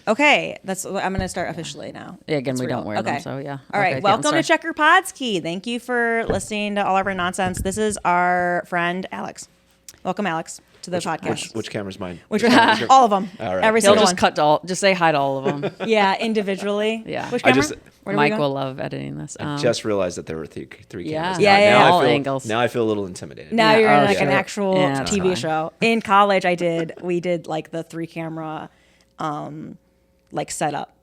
Okay, I'm going to start officially now. Yeah, again, It's we real. don't wear them, so yeah. All right, Okay, welcome to start. Checker Podski. Thank you for listening to all of our nonsense. This is our friend Alex. Welcome, Alex, to the podcast. Which camera's mine? All of them. All right. Every He'll single just one. just say hi to all of them. Yeah, individually. Yeah. Which I camera? just- Where do we Mike go? will love editing this. I just realized that there were three Yeah. cameras. Yeah, now all I feel, angles. Now I feel a little intimidated. Now Yeah, you're in oh, like an sure. actual Yeah, that's TV fine. show. In college, we did like the 3-camera, like setup,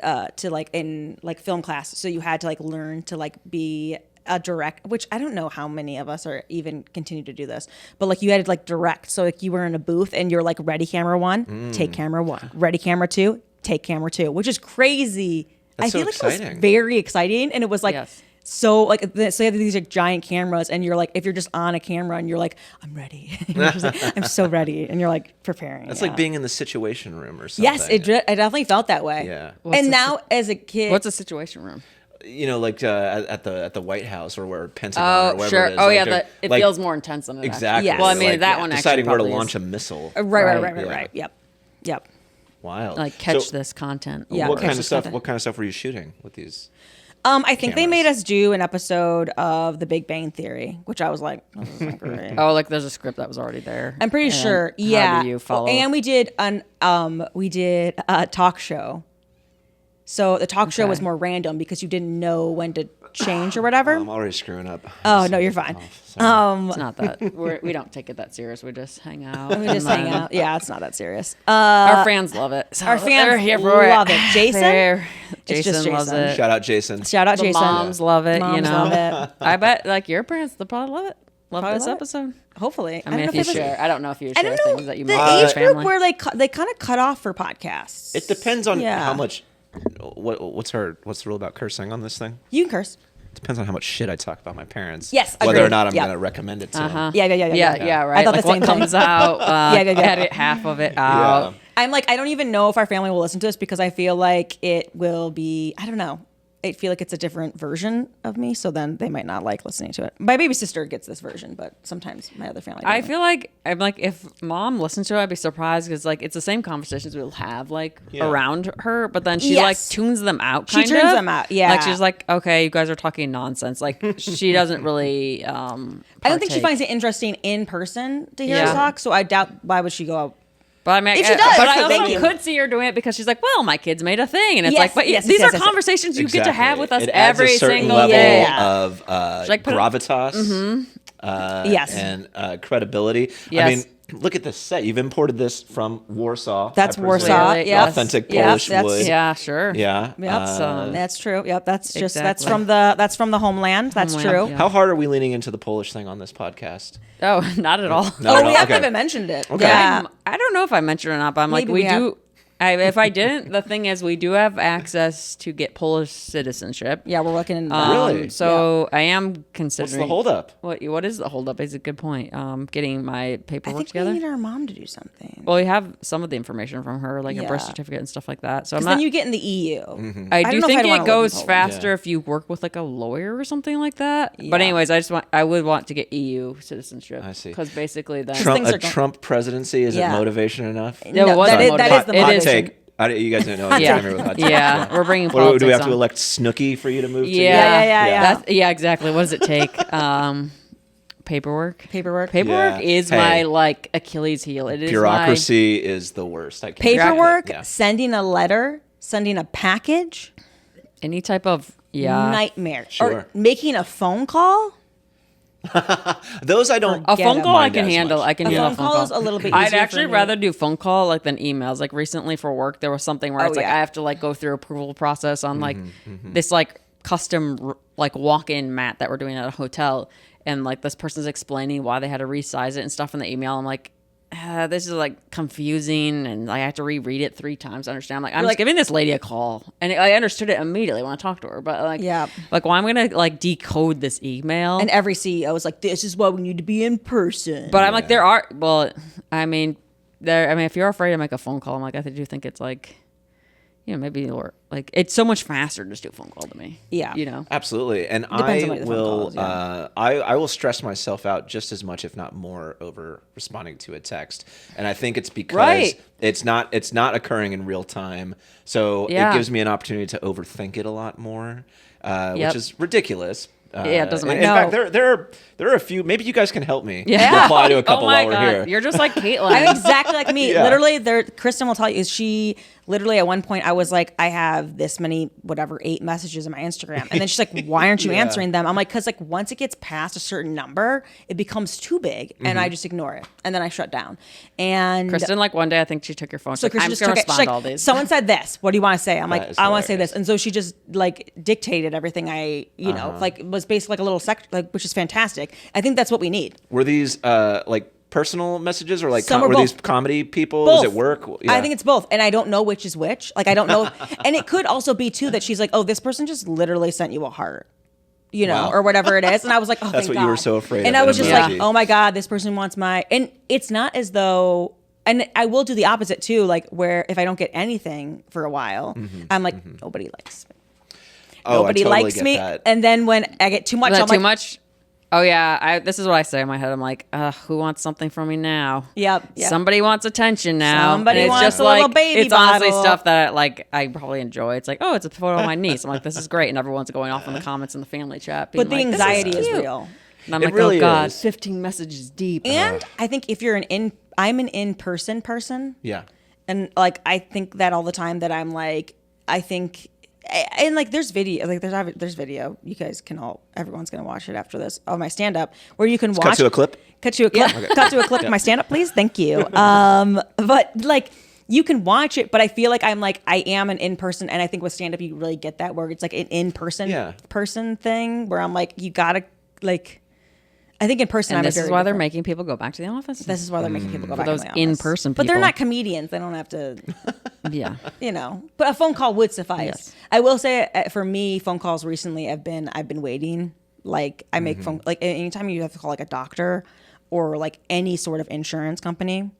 to like in like film class. So you had to like learn to like be a direct, which I don't know how many of us are even continue to do this, but like you had to like direct. So like you were in a booth and you're like ready camera 1, take camera 1, ready camera 2, take camera 2, which is crazy. That's I feel so like it was exciting. very exciting, and it was like. Yes. So like so you have these like giant cameras, and you're like, if you're just on a camera and you're like, I'm ready, You're just like, I'm so ready, and you're like preparing. That's yeah. like being in the Situation Room or something. Yes, it definitely felt that way. Yeah. And now as a kid, What's a situation room? You know, like at the White House or where Pentagon or Oh, wherever sure. it is. Oh, like yeah. they're- It like- feels more intense than it Exactly. Yes. Well, I mean, Like, that one actually deciding where to probably is- launch a missile. right. Yeah. Yep. Wild. Like, catch So this content. Yeah. What catch kind of this stuff? content. What kind of stuff were you shooting with these? I think they Cameras. made us do an episode of The Big Bang Theory, which I was like, this isn't great. Oh, like there's a script that was already there. I'm pretty And sure. How Yeah. do you follow? And we did a talk show. So the talk show was more random because you didn't know when to change or whatever. I'm already screwing up. Oh no, you're fine. It's not that. We don't take it that serious. We just hang out. We just hang out. Yeah, it's not that serious. Our fans love it. So Our fans they're here for love it. Jason? Jason just loves Jason. it. Shout out Jason. Shout out The Jason. moms love it. Moms you know, love it. I bet like your parents, they'll probably love it. Love Probably this love it. episode. Hopefully. I mean, if don't know you it was- share, I don't know if you I share don't know things that you the make with your age group family. where they kind of cut off for podcasts. It depends on Yeah. how much. What's the rule about cursing on this thing? You can curse. Depends on how much shit I talk about my parents. Yes, Whether agreed. or not I'm Yeah. going to recommend it to them. Yeah. right. I thought like the same what thing. comes out. Yeah. Edit half of it out. I'm like, I don't even know if our family will listen to this because I feel like it will be, I don't know. I feel like it's a different version of me, so then they might not like listening to it. My baby sister gets this version, but sometimes my other family I doesn't. feel like I'm like if mom listens to it, I'd be surprised because like it's the same conversations we'll have like Yeah. around her, but then she Yes. like tunes them out. She Kind tunes of. them out, yeah. Like she's like, okay, you guys are talking nonsense. Like she doesn't really. I don't think she partake. finds it interesting in person to hear us Yeah. talk, so I doubt why would she go out. But I mean, If she does, but I thank also you. could see her doing it because she's like, well, my kids made a thing, and it's Yes, like, but yes, these yes, are yes, yes. conversations you get to have with us It adds every a certain single level day. Yeah. of like put it- gravitas. Yes. And credibility. Yes. I mean, look at this set. You've imported this from Warsaw. That's I presume. Warsaw. Really? Yeah. Authentic Yeah, Polish that's- wood. Yeah, sure. Yeah. Yep. So- That's true. Yep. That's just Exactly. that's from the homeland. That's Homeland, true. yeah. How hard are we leaning into the Polish thing on this podcast? Oh, not at all. Not Oh, at we all. haven't Okay. even mentioned it. Okay. Yeah. I don't know if I mentioned it or not, but I'm like, Maybe we we have. do. If I didn't, the thing is, we do have access to get Polish citizenship. Yeah, we're looking into that. Really? So I am What's considering. the holdup? What is the holdup? Is a good point. Getting my I paperwork think together. we need our mom to do something. Well, we have some of the information from her, like her birth Yeah. certificate and stuff like that. So I'm Because not. then you get in the EU. I don't do know if think I'd wanna it live in goes Poland. faster Yeah. if you work with like a lawyer or something like that. But Yeah. anyways, I would want to get EU citizenship. I see. Because basically then things are A going- Trump presidency, is Yeah. it motivation enough? No, it wasn't that is motivated. the It motivation. is- Hot take. You guys don't know. I'm yeah, familiar with hot take. yeah, we're bringing What, politics do we have to on. elect Snooki for you to move to? Yeah. Yeah, exactly. What does it take? Paperwork. Paperwork. Paperwork Yeah. is Hey. my like Achilles heel. It is Bureaucracy is the worst. I can't Paperwork, Yeah. sending a letter, sending a package, any type of nightmare. Sure. Or making a phone call. Those I don't. A Get phone it. call I Mind can as handle. much. I can A handle phone call is a little bit I'd easier actually for me. rather do phone call like than emails. Like recently for work, there was something where it's like yeah. I have to like go through approval process on like this like custom like walk-in mat that we're doing at a hotel, and like this person's explaining why they had to resize it and stuff in the email. I'm like, this is like confusing, and I have to reread it 3 times to understand. I'm like, I'm just like- giving this lady a call, and I understood it immediately when I talked to her. But like, Yeah. like, well, I'm gonna like decode this email, And every CEO is like, this is why we need to be in person. but I'm like, there are. Well, I mean, if you're afraid to make a phone call, I'm like, I do think it's like, maybe, or like, it's so much faster to just do a phone call to me. Yeah. You know? Absolutely. And Depends on I what the phone will call is, yeah. I will stress myself out just as much, if not more, over responding to a text. And I think it's because Right. it's not occurring in real time. So Yeah. it gives me an opportunity to overthink it a lot more, Yep. which is ridiculous. Yeah, it doesn't In make- fact, No. there are a few. Maybe you guys can help me Yeah. reply to a couple Oh my while we're God. here. You're just like Caitlin. I'm exactly like me. Yeah. Literally, Kristen will tell you, is she literally at one point I was like, I have this many, whatever, 8 messages in my Instagram. And then she's like, why aren't you Yeah. answering them? I'm like, because like once it gets past a certain number, it becomes too big and I just ignore it. And then I shut down. And Kristen, like one day, I think she took your phone. so She's like, Kristen I'm just just going to took it. She's respond to like, all these. someone said this. What do you want to say? I'm That like, is I want to say hilarious. this. And so she just like dictated everything I, like was basically like a little which is fantastic. I think that's what we need. Were these like personal messages or like Some were were these both. comedy people? Both. Was it work? I think it's both, and I don't know which is which. Like I don't know, and it could also be too that she's like, oh, this person just literally sent you a heart, Wow. or whatever it is. And I was like, oh, That's thank what you were God. so afraid And of, I an was just emoji. like, oh my God, this person wants my. And it's not as though. And I will do the opposite too, like where if I don't get anything for a while, I'm like, nobody likes me. Oh, Nobody I totally likes get me. that. And then when I get too much, Is that I'm too like, much? Oh yeah, this is what I say in my head. I'm like, who wants something from me now? Yep. Somebody wants attention now. Somebody And it's wants just a little like, baby it's honestly bottle. stuff that like I probably enjoy. It's like, oh, it's a photo of my niece. I'm like, this is great, and everyone's going off in the comments in the family chat. Being but the like, "This anxiety is cute." real. And I'm It like, really oh God, is. 15 messages deep. And I think if you're I'm an in-person person. Yeah. And like I think that all the time that I'm like I think and like there's video like there's video you guys can everyone's gonna watch it after this of my stand up where you can watch Cut to a clip. cut to a clip of my stand up please thank you but like you can watch it but I feel like I'm like I am an in-person and I think with stand up you really get that where it's like an in-person person thing where I'm like you gotta like I think in person, And I'm this is why they're making people go back to the office. This is why they're making people go back those to the office. in-person But they're people. not comedians. They don't have to, Yeah. But a phone call would suffice. Yes. I will say, for me, phone calls recently I've been waiting. Like I make phone like anytime you have to call like a doctor or like any sort of insurance company,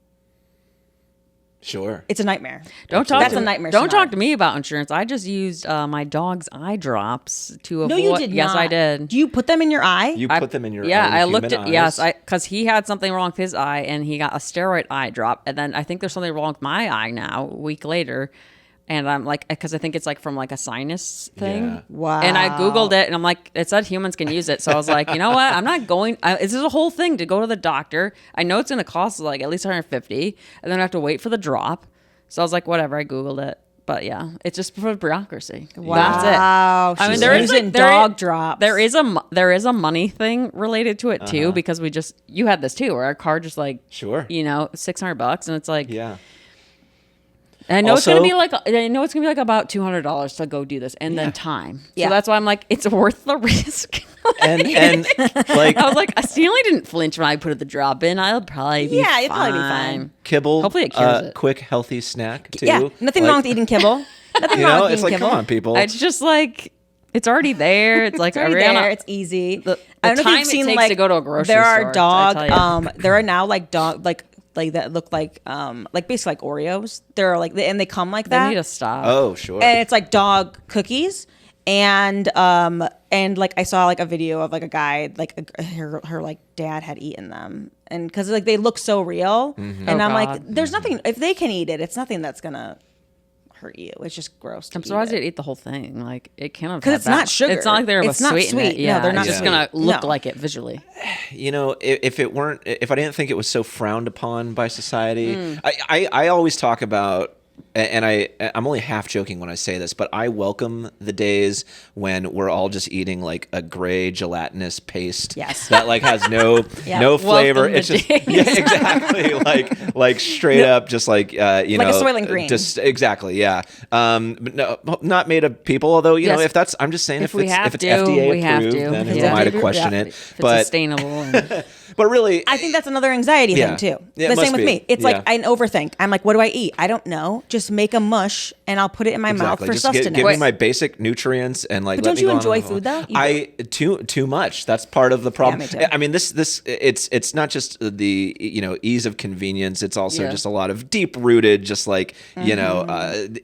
Sure. it's a nightmare. Don't talk. That's to a nightmare. Don't scenario. talk to me about insurance. I just used my dog's eye drops to avoid. No, you did Yes, not. I did. Do you put them in your eye? You I put them in your yeah. own I looked human at yes, eyes? because he had something wrong with his eye and he got a steroid eye drop, and then I think there's something wrong with my eye now. A week later, and I'm like, because I think it's like from like a sinus thing. Yeah. Wow. And I googled it, and I'm like, it said humans can use it, so I was like, you know what? I'm not going. This is a whole thing to go to the doctor. I know it's going to cost like at least 150, and then I have to wait for the drop. So I was like, whatever. I googled it. But yeah, it's just for bureaucracy. Wow. That's it. I mean, She's there is using like dog drops. There is a money thing related to it too, because you had this too, where our car just like Sure. $600, and it's like Yeah. I know it's Also- gonna be like about $200 to go do this, and then time. Yeah. So that's why I'm like, it's worth the risk. And like I was like, Stanley didn't flinch when I put the drop in. I'll probably be Yeah, you'll probably be fine. fine. kibble, Hopefully it cures it. quick healthy snack too. Yeah, nothing wrong with eating kibble. Nothing You wrong know, with it's eating like kibble. come on, people. It's just like it's already there. It's like It's already Ariana- there. It's easy. the I don't know if time you've it seen takes like to go to a grocery there are store, dog. I tell you. There are now like dog like that look like basically like Oreos. There are like and they come like They that. need to stop. Oh, sure. And it's like dog cookies. And like I saw like a video of like a guy like her like dad had eaten them and because like they look so real and Oh, I'm like God. there's nothing if they can eat it it's nothing that's gonna hurt you it's just gross to I'm eat surprised it. you'd eat the whole thing. Like it can't have 'Cause had it's not that- sugar. It's not like they're It's not sweeten sweet. it. No, Yeah, they're not it's just sweet. gonna look No. like it visually. You know, if I didn't think it was so frowned upon by society, I always talk about, and I'm only half joking when I say this, but I welcome the days when we're all just eating like a gray gelatinous paste Yes. that like has no Yeah. no flavor. Welcome It's the just days. yeah, exactly like straight up just like you Like a know Soylent Green. just exactly yeah. But no, not made of people. Although you know Yes. if that's I'm just saying If if we it's have if it's to, FDA we have approved, to. then If who it's am I to FDA question yeah, it? If it's But sustainable. And, but really, I think that's another anxiety Yeah. thing too. Yeah, it The must same with be. me. It's Yeah. like I overthink. I'm like, what do I eat? I don't know. Just just make a mush and I'll put it in my mouth for Just sustenance. give me my basic nutrients and like. But let don't me you go on enjoy a- food, though? Too much. That's part of the problem. me too. I mean, it's not just the ease of convenience. It's also just a lot of deep rooted, just like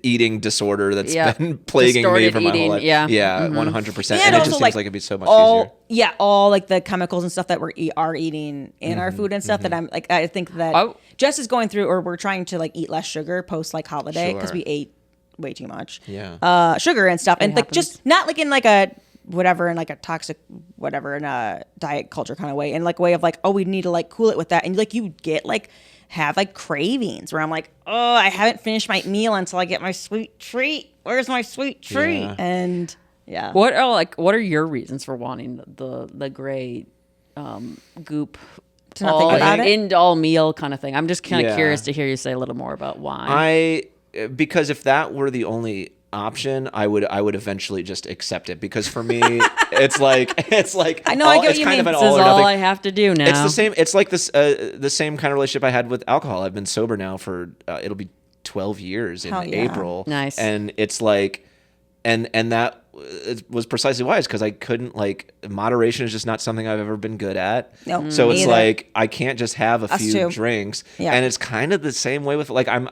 eating disorder that's been plaguing me Distorted for my whole eating, life. yeah. 100%. And And it also, just seems like, like it'd be so much easier. Yeah, all like the chemicals and stuff that are eating in our food and stuff that I'm like, I think that Oh. Jess is going through, or we're trying to like eat less sugar post like holiday because Sure. we ate way too much sugar and stuff, and like happens. just not like in like a whatever in like a toxic whatever in a diet culture kind of way, and like way of like, oh, we need to like cool it with that, and like you get like have like cravings where I'm like, oh, I haven't finished my meal until I get my sweet treat. Where's my sweet treat? Yeah. And yeah. What are your reasons for wanting the gray goop To not think about it? end all meal kind of thing? I'm just kind of Yeah. curious to hear you say a little more about why. Because if that were the only option, I would eventually just accept it, because for me it's like I know, I get what it's you kind mean. of an This all is or all nothing. I have to do now. It's the same. It's like this the same kind of relationship I had with alcohol. I've been sober now for it'll be 12 years in Hell yeah. April. Nice. And it's like and that was precisely why, is because I couldn't, like, moderation is just not something I've ever been good at. Nope. So Me it's either. like I can't just have a Us few too. drinks. Yeah. And it's kind of the same way with, like, I'm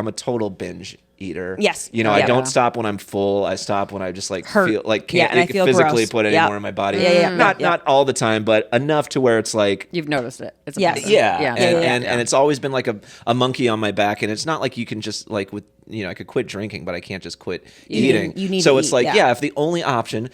a total binge eater. Yes. You know, I Yeah. don't stop when I'm full. I stop when I just like Hurt. feel like Yeah, can't and I feel physically gross. put any Yep. more in my body. Yeah. Not all the time, but enough to where it's like You've noticed it. It's a Yes. pattern. yeah, yeah. And it's always been like a monkey on my back, and it's not like you can just like with I could quit drinking, but I can't just quit eating. You need so to it's eat, like yeah. if the only option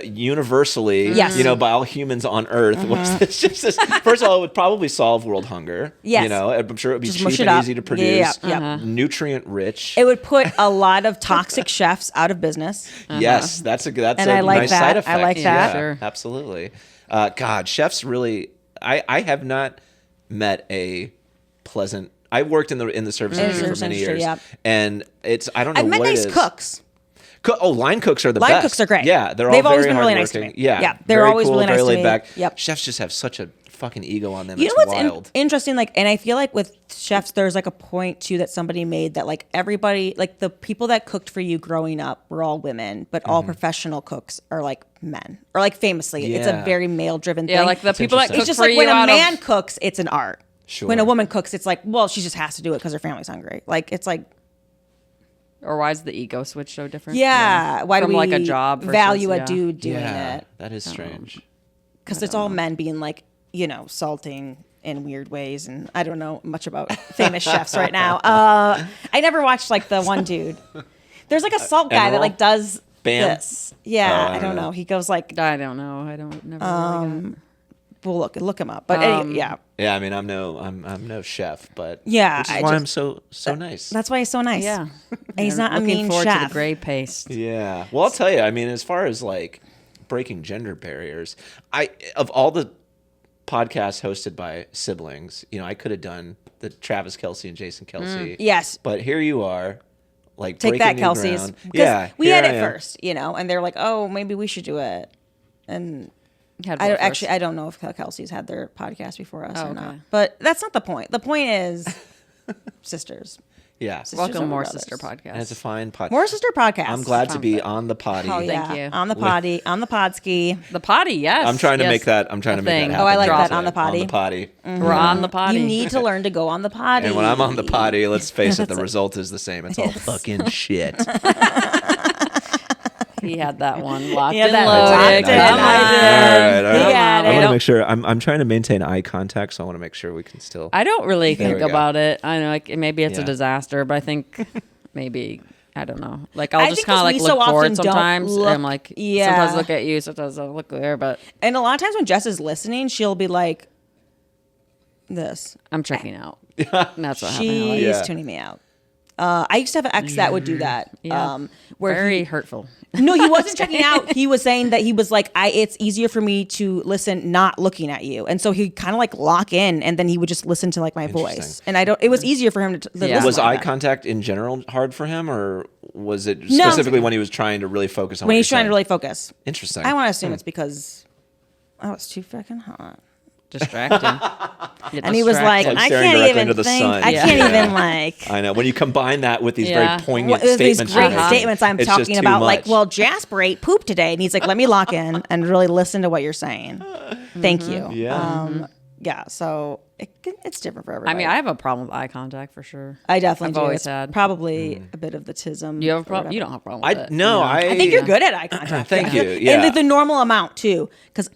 universally, Yes. by all humans on Earth was this, just this. First of all, it would probably solve world hunger. Yes. I'm sure it would be Just cheap mush it and up. easy to Yeah, produce, yeah, yeah. nutrient rich. It would put a lot of toxic chefs out of business. Yes, that's And a I like nice that. side I effect. like that. Yeah, Sure. absolutely. God, chefs really. I have not met a pleasant. I worked in the service industry for many industry, years, yeah. and I don't know I've met what nice it is. cooks. Line cooks are the Line best. cooks are great. Yeah, they've They've all always very been really nice to hardworking. me. Yeah, Yeah, they're very always cool, really nice very to laid me. back. Yep. Chefs just have such a fucking ego on them. You know It's what's wild. interesting? Like, and I feel like with chefs, there's like a point too that somebody made that like everybody, like the people that cooked for you growing up were all women, but all professional cooks are like men, or like famously, it's a Yeah. very male driven thing. Yeah, like the people that interesting. cook it's just for like when you a out man of, cooks, it's an art. Sure. When a woman cooks, it's like, well, she just has to do it because her family's hungry. Like, it's like, or why is the ego switch so different? yeah, why do From we like a job versus, value a yeah. dude doing Yeah, it? that is strange. Because it's all men being like, salting in weird ways, and I don't know much about famous chefs right now. I never watched like the one dude. There's like a salt guy that Emerald? like does Bam? this. Yeah, Oh, I don't know. He goes like, I don't know. I don't never really got it. we'll look him up. But yeah, Yeah, I mean, I'm no chef, but Yeah, which is I why just- I'm so nice. that's why he's so nice. Yeah. And he's not a Looking mean forward to chef. the gray paste. Yeah. Well, I'll tell you. I mean, as far as like breaking gender barriers, of all the podcasts hosted by siblings, I could have done the Travis Kelce and Jason Kelce. Yes. But here you are, like Take breaking that, new Kelsey's. ground. Because Yeah. we here had I it am. first, and they're like, oh, maybe we should do it. And Had I both don't, actually, first. I don't know if Kelsey's had their podcast before us Oh, or okay. not. But that's not the point. The point is sisters. Yeah. Sisters Welcome over more brothers. sister podcast. And it's a fine podcast. More sister podcasts. I'm glad to be on the potty. Oh, yeah. Thank you. On the potty, on the Podski. The potty, yes. I'm trying to yes. make that. I'm trying A to make thing. that happen. Oh, I like here that, today. on the potty. On the potty. We're on the potty. You need to learn to go on the potty. And when I'm on the potty, let's face it, the result is the same. It's all fucking shit. He had that one locked Yeah, and that loaded. locked in. Come I on. did. All right. He got I it. want to make sure. I'm trying to maintain eye contact, so I want to make sure we can still. I don't really There think we go. about it. I know, like maybe it's a Yeah. disaster, but I think maybe I don't know. Like I I'll just think kind of 'cause like we look so often forward don't sometimes. look- and I'm like, Yeah. sometimes I look at you, sometimes I look there, but And a lot of times when Jess is listening, she'll be like, this. I'm checking out. And that's what happened. She's Yeah. tuning me out. I used to have an ex that would do that. Yeah. Where Very he, hurtful. no, he wasn't checking out. He was saying that he was like, it's easier for me to listen not looking at you. And so he kind of like lock in, and then he would just listen to like my voice. Interesting. And it was easier for him to Yeah. listen Was like eye that. contact in general hard for him, or was it No. specifically when he was trying to really focus on when what he's you're trying to saying? really focus? Interesting. I want to assume it's because, it's too freaking hot. Distracting. Get And he was like, distracted. Like I staring can't directly even into the think. sun. I Yeah. can't Yeah. even like. I know. When you combine that with these Yeah. very poignant These statements, great you're making, statements I'm it's just talking too about, like, much. well, Jasper ate poop today, and he's like, let me lock in and really listen to what you're saying. Thank you. Yeah. Yeah. So it's different for everybody. I mean, I have a problem with eye contact for sure. I definitely I've do. always It's had. probably a bit of the tism. You have a or problem? whatever. You don't have a problem with it. No, I think you're good at eye contact. Thank Yeah. you. Yeah. And the normal amount too, because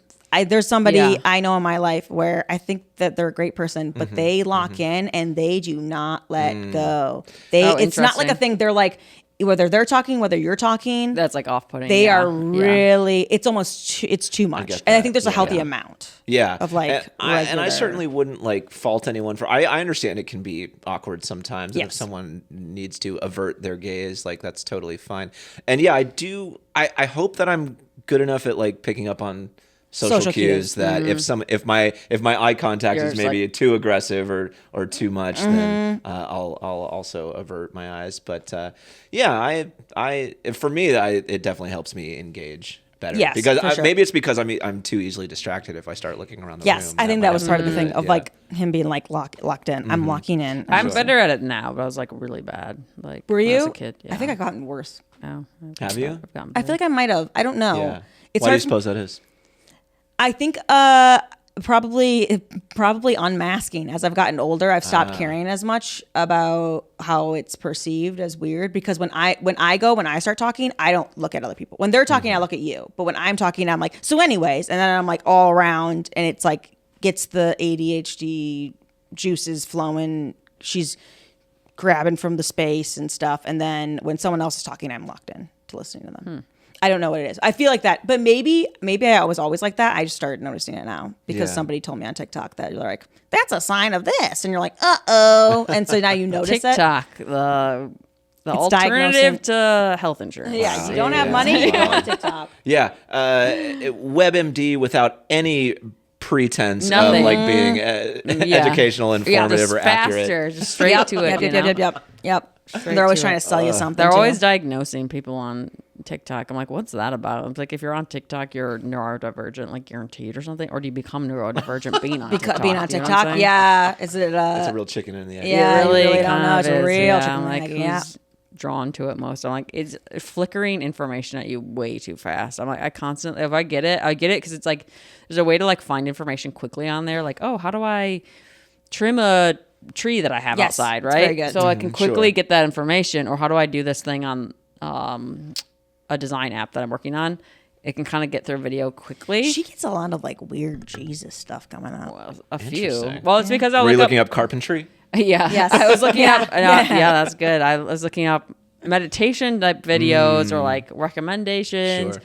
there's somebody Yeah. I know in my life where I think that they're a great person, Mm-hmm. but they lock in and they do not let go. It's not like a interesting. thing. They're like, whether they're talking, whether you're talking, That's like off-putting. they yeah. are really. It's almost it's too much, get and I that. think there's a healthy Yeah. amount. Yeah, Of like and I regular- certainly wouldn't like fault anyone for. I understand it can be awkward sometimes, and if Yes. someone needs to avert their gaze, like that's totally fine. And yeah, I do. I hope that I'm good enough at like picking up on social cues that if my eye contact You're is just maybe like- too aggressive or too much, then I'll also avert my eyes. But yeah, I for me, it definitely helps me engage better. Yes, because for sure. maybe it's because I'm too easily distracted if I start looking around the room. Yes, I think might that was have part of the something thing to of do with it. like him being like locked in. I'm locking in. I'm better at it now, but I was like really bad. Like Were when I was you? a kid. Yeah. I think I've gotten worse. No, Have you? I've gotten I feel like I might have. I don't know. Yeah. It's Why do you hard. suppose that is? I think probably unmasking. As I've gotten older, I've stopped caring as much about how it's perceived as weird, because when I start talking, I don't look at other people. When they're talking, I look at you. But when I'm talking, I'm like, so anyways, and then I'm like all around, and it's like gets the ADHD juices flowing. She's grabbing from the space and stuff, and then when someone else is talking, I'm locked in to listening to them. I don't know what it is. I feel like that, but maybe I was always like that. I just started noticing it now because Yeah. somebody told me on TikTok that you're like, that's a sign of this, and you're like, uh-oh, and so now you notice it. TikTok, the It's alternative to health insurance. Yeah, you don't have money, you go on TikTok. Yeah, WebMD without any pretense Nothing. of like being educational, informative, just or faster, accurate. just straight to it. Yep. Straight They're always to trying it. to sell you something. They're too. always diagnosing people on TikTok. I'm like, what's that about? I'm like, if you're on TikTok, you're neurodivergent, like guaranteed or something, or do you become neurodivergent being on TikTok? being on You know what I'm TikTok. saying? Yeah, is it? It's a real chicken in the egg. Yeah, you really don't kind know. of It's a is, real yeah. chicken I'm and like, egg, who's yeah. drawn to it most? I'm like, it's flickering information at you way too fast. I'm like, I constantly, if I get it because it's like, there's a way to like find information quickly on there. Like, oh, how do I trim a tree that I have Yes, outside, it's right? very good. So I can quickly sure. get that information, or how do I do this thing on a design app that I'm working on? It can kind of get through video quickly. She gets a lot of like weird Jesus stuff coming up. Well, a few. Interesting. Well, it's because I Were you look looking up carpentry? Yeah. Yes. I was looking Yeah. up. Yeah, that's good. I was looking up meditation type videos or like recommendations. Sure.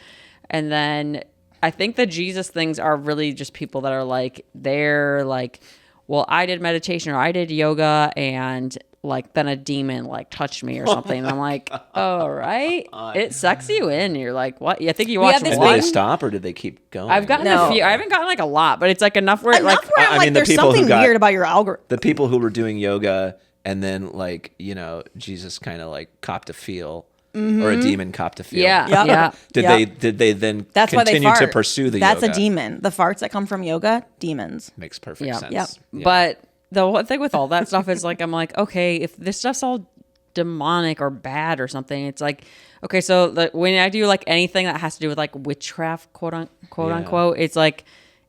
And then I think the Jesus things are really just people that are like, they're like, well, I did meditation or I did yoga and like then a demon like touched me or something. And I'm like, all right. It sucks you in. You're like, what? I think you watch have this And one. did they stop or did they keep going? I've gotten No. a few. I haven't gotten like a lot, but it's like enough where Enough like where I'm I like, mean, the there's people who something got- weird about your algorithm. the people who were doing yoga and then like Jesus kind of like copped a feel or a demon copped a feel. yeah, Yep. yeah. Did they then That's why they continue fart. to pursue the That's yoga? a demon. The farts that come from yoga, demons. Makes perfect Yeah. sense. Yep. Yeah. But the one thing with all that stuff is like, I'm like, okay, if this stuff's all demonic or bad or something, it's like, okay, so when I do like anything that has to do with like witchcraft, quote unquote, it's like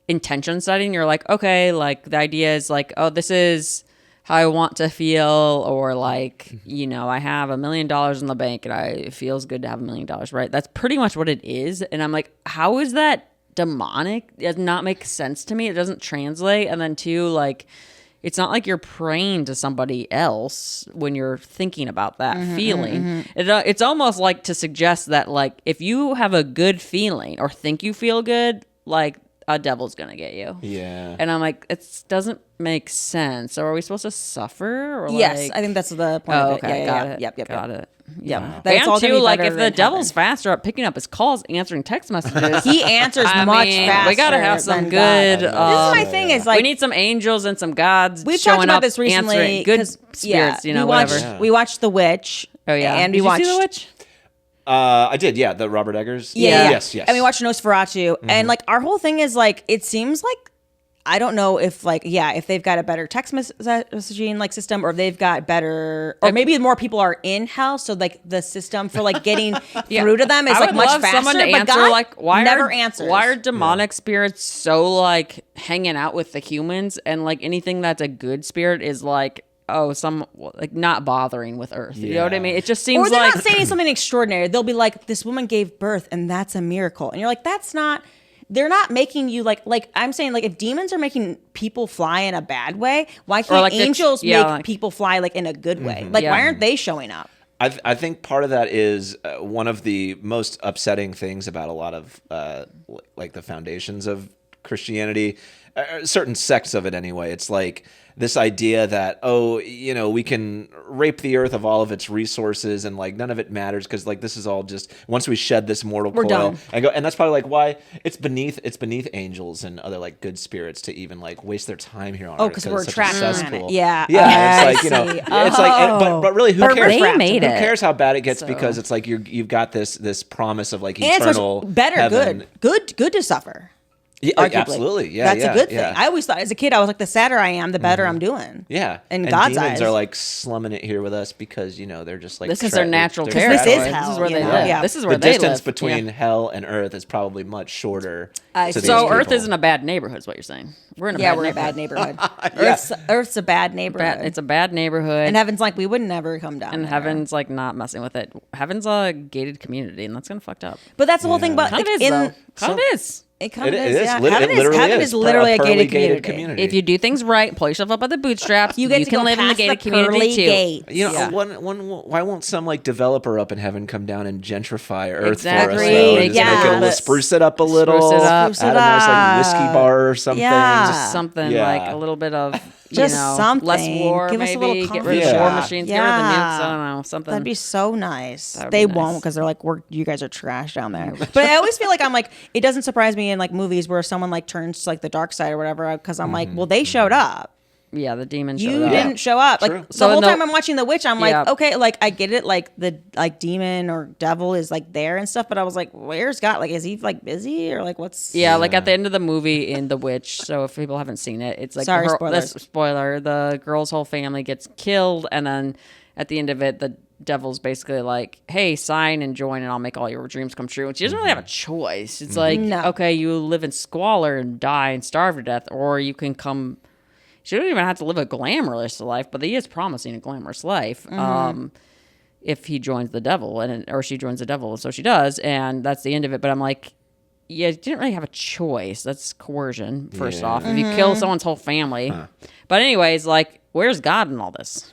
intention setting. You're like, okay, like the idea is like, oh, this is how I want to feel, or like, I have $1 million in the bank and it feels good to have $1 million, right? That's pretty much what it is. And I'm like, how is that demonic? It does not make sense to me. It doesn't translate. And then two, like, it's not like you're praying to somebody else when you're thinking about that feeling. It's almost like to suggest that like if you have a good feeling or think you feel good, like a devil's gonna get you. Yeah. And I'm like, it doesn't make sense. So are we supposed to suffer? Or Yes, like, I think that's the point oh, of it. okay, Yeah, got yeah, it. Yep. Got it. Yep. Wow. That it's all And gonna too, be like better if the than devil's heaven. faster at picking up his calls, answering text messages, He answers I much mean, faster. we gotta have some than good. God. I This is my thing. Is like we need some angels and some gods. we've showing talked about up, this recently. answering good 'cause, spirits. we Whatever. watched, Yeah. we watched The Witch. Oh yeah, and did we watched you see the witch? I did. Yeah. The Robert Eggers. Yeah. Yes. And we watched Nosferatu, and like our whole thing is like it seems like I don't know if like if they've got a better text messaging like system, or if they've got better, or maybe more people are in hell, so like the system for like getting through to them is I like would much love faster. someone to but answer God like why never are answers. why are demonic spirits so like hanging out with the humans, and like anything that's a good spirit is like some like not bothering with Earth. You know what I mean? It just seems Or they're like not saying something extraordinary. They'll be like, "This woman gave birth, and that's a miracle," and you're like, "That's not." They're not making you like I'm saying, like, if demons are making people fly in a bad way, why can't like angels yeah, make like- people fly like in a good way? Like, why aren't they showing up? I think part of that is one of the most upsetting things about a lot of like the foundations of Christianity, certain sects of it anyway. It's like this idea that, we can rape the earth of all of its resources and like none of it matters because like this is all just once we shed this mortal coil done. and that's probably like why it's beneath angels and other like good spirits to even like waste their time here on earth because we're it's such a trapped in cesspool. it. Yeah. It's like I see. it's like but really who cares? they made Who it. cares how bad it gets So- because it's like you've got this promise of like And it's eternal much better, heaven. good to suffer. Yeah, Arguably. absolutely. Yeah, that's yeah, a good thing. yeah. I always thought as a kid, I was like, the sadder I am, the better I'm doing. Yeah, in and God's demons eyes. are like slumming it here with us because they're just like this is their natural they're territory. this is This hell, is where you they know? live. Yeah. This is where the they distance live. between Yeah. hell and earth is probably much shorter. I to see. these So Earth people. isn't a bad neighborhood, is what you're saying. We're in a Yeah, bad we're a neighborhood. bad neighborhood. Earth's a bad neighborhood. It's a bad neighborhood. and heaven's like, we would never come down. And there. heaven's like not messing with it. Heaven's a gated community, and that's kind of fucked up. But that's the whole thing about Kind like, of is, though. Kind of is. It kind of It is. is. Yeah. It literally heaven is. is literally a Pearly gated community. If you do things right, pull yourself up by the bootstraps, You get to can go live in the past gated the community pearly too. gate. Yeah. why won't some like developer up in heaven come down and gentrify Earth Exactly. for us? Though? Make Just make it a it little, up. spruce it up a little, Spruce it up. Spruce it add a nice like up. whiskey bar or something. Yeah. Just something Yeah. like a little bit of Just less something. war, Give us a maybe little get rid of coffee the war shop. machines, get rid of the nukes. I Yeah. don't know, something. That'd be so nice. would They be nice. won't because they're like, you guys are trash down there. But I always feel like I'm like, it doesn't surprise me in like movies where someone like turns to like the dark side or whatever because I'm like, well, they showed up. yeah, the demon You showed up. didn't show up. Like True. the So whole no- time I'm watching The Witch, I'm like, Yeah. okay, like I get it, like the like demon or devil is like there and stuff, but I was like, where's God? Like, is he like busy or like what's? Yeah, like at the end of the movie in The Witch. So if people haven't seen it, it's like Sorry, this spoilers. spoiler. The girl's whole family gets killed, and then at the end of it, the devil's basically like, "Hey, sign and join, and I'll make all your dreams come true." And she doesn't really have a choice. It's like, No. okay, you live in squalor and die and starve to death, or you can come. She don't even have to live a glamorous life, but he is promising a glamorous life. If he joins the devil or she joins the devil, so she does, and that's the end of it. But I'm like, yeah, you didn't really have a choice. That's coercion, first Yeah. off. If you kill someone's whole family. But anyways, like, where's God in all this?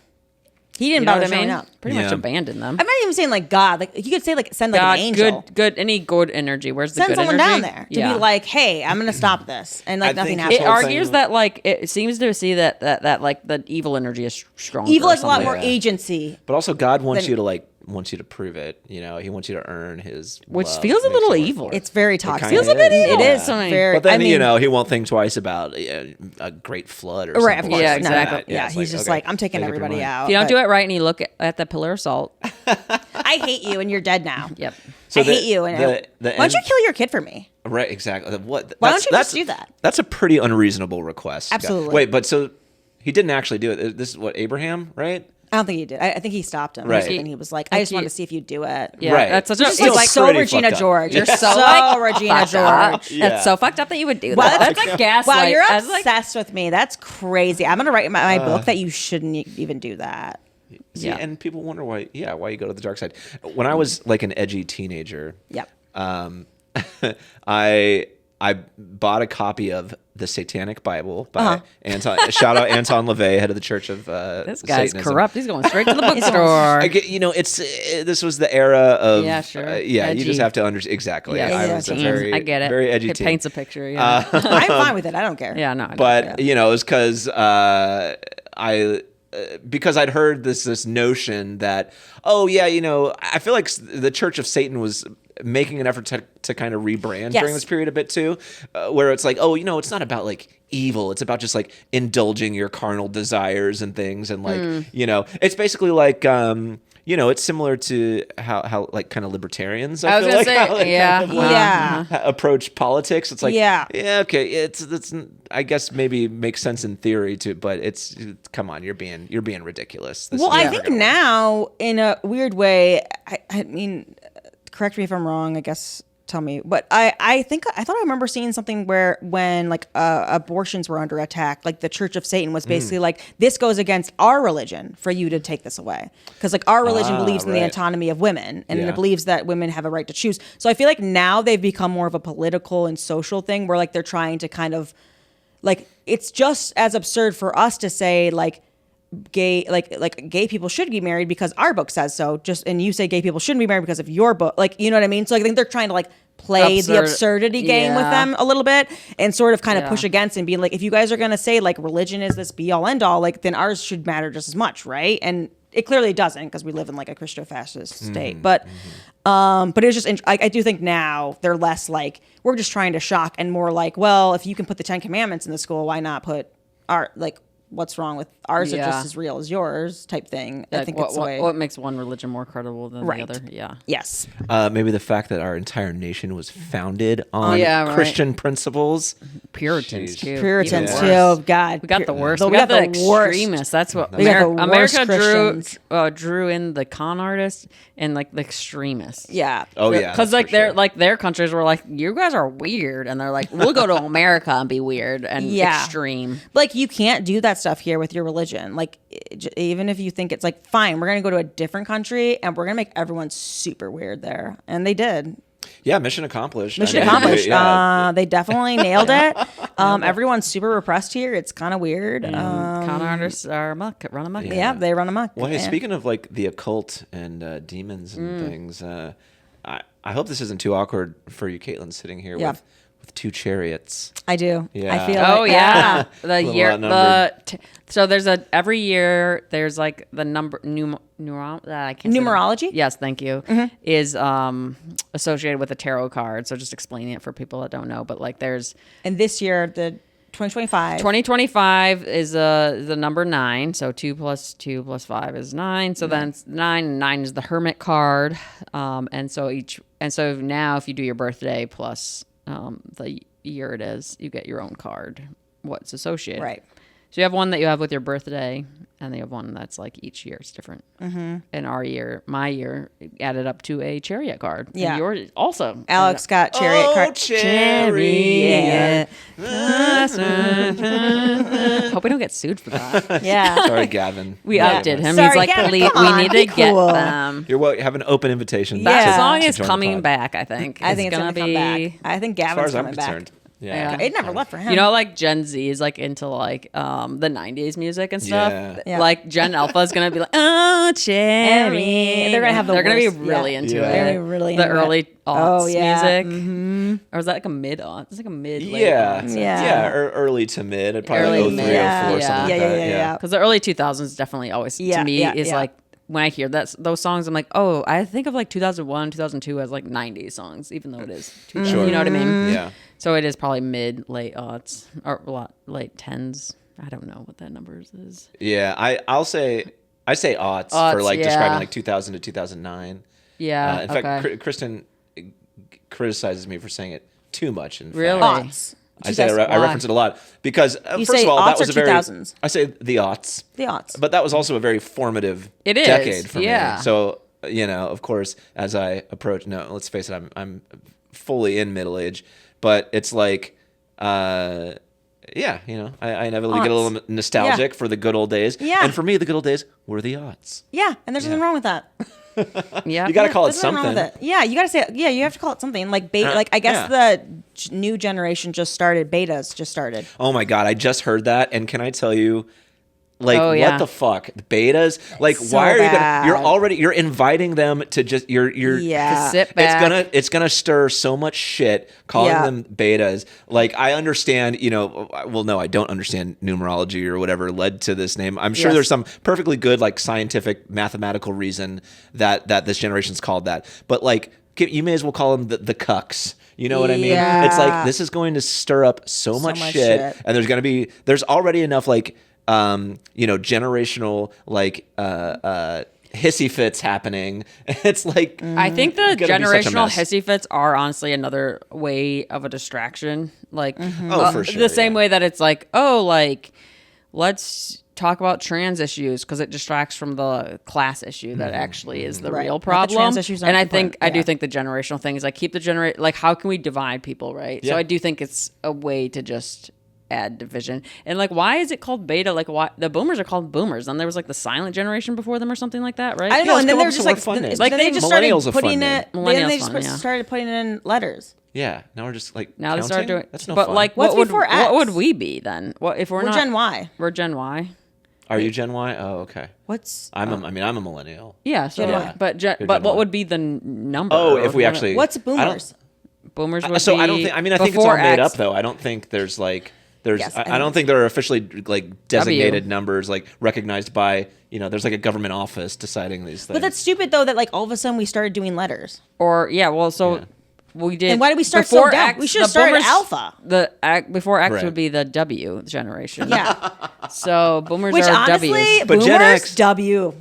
He didn't You know bother what I showing mean? up. Pretty Yeah. much abandoned them. I'm not even saying like God. Like you could say like send like God, an angel. good, any good energy. Where's the Send good someone energy? down there to be like, hey, I'm gonna stop this, and like I nothing think happens. It whole argues thing- that like it seems to see that like the evil energy is stronger. Evil or has a lot something. more Yeah. agency. But also, God wants Then- you to wants you to prove it. He wants you to earn His, Which love, feels a makes little you work evil. for it. It's very toxic. Feels a bit evil. It is Yeah. very. But then I mean, He won't think twice about a great flood or right? Of something. course, Yeah, like exactly. that. Yeah, it's he's just okay, like, I'm taking make up your everybody mind. out. If you don't but do it right and you look at that pillar of salt, I hate you, and you're dead now. yep. So I hate you. And the why don't you end- kill your kid for me? Right, exactly. What? Why that's- don't you just do that? That's a pretty unreasonable request. Absolutely. Wait, but so he didn't actually do it. This is what Abraham, right? I don't think he did. I think he stopped him. Right. And he was like, I just wanted to see if you'd do it. Yeah, Right. that's such Which a is it's like like so pretty Regina fucked up. George. You're Yeah. so Regina fucked up. George. Yeah. That's so fucked up that you would do that. Wow, That's like gaslight. Wow, you're I was like, obsessed with me. That's crazy. I'm gonna write in my book that you shouldn't even do that. See, Yeah. and people wonder why you go to the dark side. When I was like an edgy teenager, Yep. I bought a copy of the Satanic Bible by Anton. Shout out Anton LaVey, head of the Church of this guy's Satanism. corrupt. He's going straight to the bookstore. I get, it's this was the era of Yeah, sure. you Edgy. just have to understand exactly. Yeah, I yeah, was a teens. very I get it. very edgy It teen. paints a picture. Yeah. I'm fine with it. I don't care. yeah. No. I don't. But it was because because I'd heard this notion that I feel like the Church of Satan was making an effort to kind of rebrand Yes. during this period a bit too, where it's like, it's not about like evil, it's about just like indulging your carnal desires and things, and like it's basically like it's similar to how like kind of libertarians. I was feel gonna like say, how they yeah. kind of, like, Yeah. approach politics. It's like, Yeah. okay, it's I guess maybe makes sense in theory too, but it's come on, you're being ridiculous. This Well, is I never think gonna work. now, in a weird way, I mean, correct me if I'm wrong, I guess tell me, but I thought I remember seeing something where when like abortions were under attack, like the Church of Satan was basically like, this goes against our religion for you to take this away. Because like our religion believes in the right. autonomy of women, and Yeah. it believes that women have a right to choose. So I feel like now they've become more of a political and social thing where like they're trying to kind of like, it's just as absurd for us to say like gay gay people should be married because our book says so, just, and you say gay people shouldn't be married because of your book, like, you know what I mean? So I think they're trying to like play the absurdity game with Yeah. them a little bit and sort of kind of Yeah. push against and being like, if you guys are going to say like religion is this be all end all, like then ours should matter just as much, right? And it clearly doesn't, because we live in like a Christo-fascist state. But it's just I do think now they're less like, we're just trying to shock, and more like, well, if you can put the 10 Commandments in the school, why not put our, like, what's wrong with ours are Yeah. just as real as yours type thing. I Like, think what, it's the way. what makes one religion more credible than Right. the other? Yeah. Yes. Maybe the fact that our entire nation was founded on Yeah, right. Christian principles. Puritans Jeez. too. Puritans Even too. worse. God, We got the worst. We We got the worst. extremists. That's what We got the worst America Christians. drew in the con artists and like the extremists. Yeah. Oh yeah, Because that's like for sure. their countries were like, you guys are weird, and they're like, we'll go to America and be weird and Yeah. extreme. Like, you can't do that stuff here with your religion. Like, even if you think it's like, fine, we're gonna go to a different country and we're gonna make everyone super weird there, and they did. Yeah, mission accomplished. Mission I mean, accomplished. yeah. They definitely nailed it. Everyone's super repressed here. It's kind of weird. Con artists are run amok. Yeah, they run amok. Well, hey, Yeah. speaking of like the occult and demons and things, I hope this isn't too awkward for you, Caitlin, sitting here Yeah. with two chariots. I do. Yeah. I feel. Oh like, yeah, the Little year outnumbered. so there's every year there's like the number I can't say that. Numerology? Yes, thank you. Is associated with a tarot card. So just explaining it for people that don't know, but like there's And this year, the 2025. 2025 is the number 9. So 2 plus 2 plus 5 is 9. So then it's 9, and 9 is the Hermit card. And so now if you do your birthday plus the year it is, you get your own card. What's associated? Right. So you have one that you have with your birthday, and you have one that's like each year is different. Mm-hmm. And my year, added up to a chariot card. And Yeah. yours also. Alex got chariot card. chariot. Hope we don't get sued for that. Yeah. Sorry, Gavin. We Yeah. updid him. Sorry, He's like, Gavin, "Please, come we on, need be to get cool." them. You have an open invitation. That That to- song to is join the coming pod. back, I think. I think it's gonna come back. I think As far Gavin's as I'm coming back. concerned. Yeah. Yeah. It never left for him. You know, like Gen Z is like into like the 90s music and stuff. Yeah. Yeah. Like Gen Alpha is gonna be like, oh, cherry. They're gonna have the They're gonna be worst- really yeah. into Yeah. it. They're gonna be really the into it. early aughts Oh, yeah. music. Or was that like a mid aughts? It's like a mid late Yeah. aughts. Yeah. Early to mid. Probably Early 03, mid. 04, Yeah. something Yeah, like yeah, that. yeah. Because the early 2000s definitely always Yeah, to me yeah, is yeah. like when I hear those songs, I'm like, oh, I think of like 2001, 2002 as like 90s songs, even though it is. Sure. You know what I mean? Yeah. So it is probably late aughts or late tens. I don't know what that numbers is. Yeah. I say aughts for Aughts, like yeah. describing like 2000 to 2009. Yeah. In okay. fact, Kristen criticizes me for saying it too much. In Really? fact. Aughts. I say I reference it a lot because You first say of all, aughts that was or a very 2000s? I say the aughts, The aughts. but that was also a very formative It is, decade for yeah. me. So of course, as I approach, let's face it, I'm fully in middle age, but it's like, I inevitably get a Aughts. little nostalgic for the good old days. Yeah. And for me, the good old days were the aughts. Yeah, and there's nothing wrong with that. Yeah. You got to call it There's nothing wrong something. with it. Yeah, you got to say. Yeah, you have to call it something. Like beta. Like I guess yeah. the new generation just started. Betas just started. Oh my God, I just heard that. And can I tell you, like, Oh, yeah. what the fuck? Betas? Like, So why are you bad. you're inviting them to just, you're Yeah. To sit back. It's gonna stir so much shit calling Yeah. them betas. Like, I understand, well, no, I don't understand numerology or whatever led to this name. I'm sure Yes. there's some perfectly good, like, scientific, mathematical reason that this generation's called that. But, like, you may as well call them the cucks. You know what I mean? Yeah. It's like, this is going to stir up so much much shit. shit. And there's already enough, like, generational, like, hissy fits happening. It's like I think the it's gonna be such a generational mess. hissy fits are honestly another way of a distraction. Like, Oh, for sure, the same yeah. way that it's like, oh, like, let's talk about trans issues because it distracts from the class issue that actually is the Right. real Not the problem. trans issues And aren't I think important, I do yeah. think the generational thing is like keep the like how can we divide people, right? So Yeah. I do think it's a way to just add division. And like, why is it called beta? Like, why the boomers are called boomers? And there was like the silent generation before them or something like that, right? I don't Yeah, know. let's And then come they're up just with like, some more fun names. like Like, they they- just started millennials a fun putting name. it. Then Millennials they fun, just yeah. started putting it in letters. Yeah, now we're just like Now they counting? start doing. That's no but fun. like, What's what would before X? what would we be then? What if we're We're not Gen Y. We're Gen Y. Are you Gen Y? Oh, okay. What's I'm a millennial. Yeah, so Gen am I. Y. But You're but Gen what Y. would be the number? Oh, Or if we what- actually what's I don't- boomers? boomers would So be I don't think. I mean, I think it's all before made X. up though. I don't think there's like there's. Yes, I don't think there are officially like designated W. numbers like recognized by there's like a government office deciding these things. But that's stupid though. That like all of a sudden we started doing letters. Or yeah, well, so Yeah. we did. And why did we start so before down? X, We should the have started boomers- alpha. Before X Right. would be the W generation. Yeah. So boomers Which are honestly, W's. But boomers Gen X- W.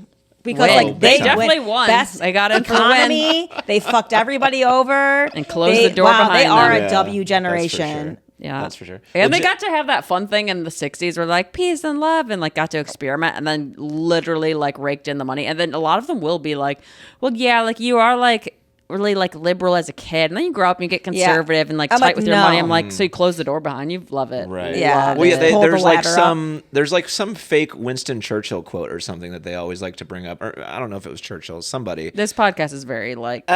Because Win. like They they definitely win. won. Best They got in for the win. economy. They fucked everybody over And closed the door Wow, they behind are them. a Yeah, W that's for generation. sure. Yeah, That's for sure. And Well, they Gen- got to have that fun thing in the '60s, where like peace and love, and like got to experiment, and then literally like raked in the money. And then a lot of them will be like, "Well, yeah, like you are like really like liberal as a kid, and then you grow up and you get conservative and like I'm tight like, with your no. money." I'm like, so you close the door behind you, love it, Right. Yeah, Love Well, yeah. it. Pull the There's like ladder up. some fake Winston Churchill quote or something that they always like to bring up. Or I don't know if it was Churchill. Somebody. This podcast is very like,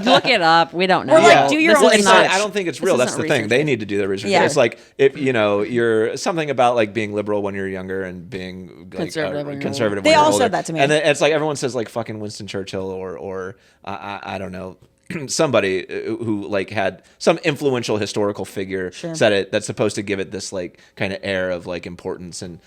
look it up. We don't know. Or, like, do your This own is It's not- not- I don't think it's this real. That's isn't the thing. research. They need to do their research. Yeah. It's like if you're something about like being liberal when you're younger and being like, Conservative when you're conservative. They when you're all older. said that to me. And then it's like everyone says like fucking Winston Churchill or I don't know. Somebody who like had some influential historical figure said it that's supposed to give it this like kind of air of like importance and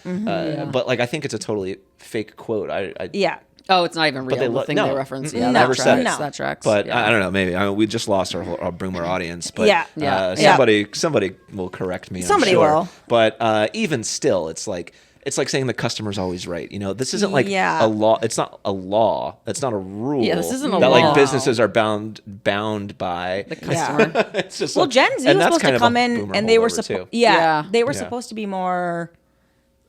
but like I think it's a totally fake quote. I Yeah. Oh, it's not even real. they the lo- thing no. they reference. Mm-mm. Yeah, Never that said tracks. it. That tracks. But yeah. I don't know. Maybe we just lost our boomer audience. But Yeah. Yeah. somebody will correct me. I'm Somebody sure. will. But even still, it's like saying the customer's always right. This isn't like Yeah. a law. It's not a law. It's not a rule. Yeah, this isn't a that law. like businesses are bound by. the customer. It's just Well, like- Gen Z and was that's supposed kind to of a come in, boomer and they were holdover, supposed. too. Yeah, they were Yeah. supposed to be more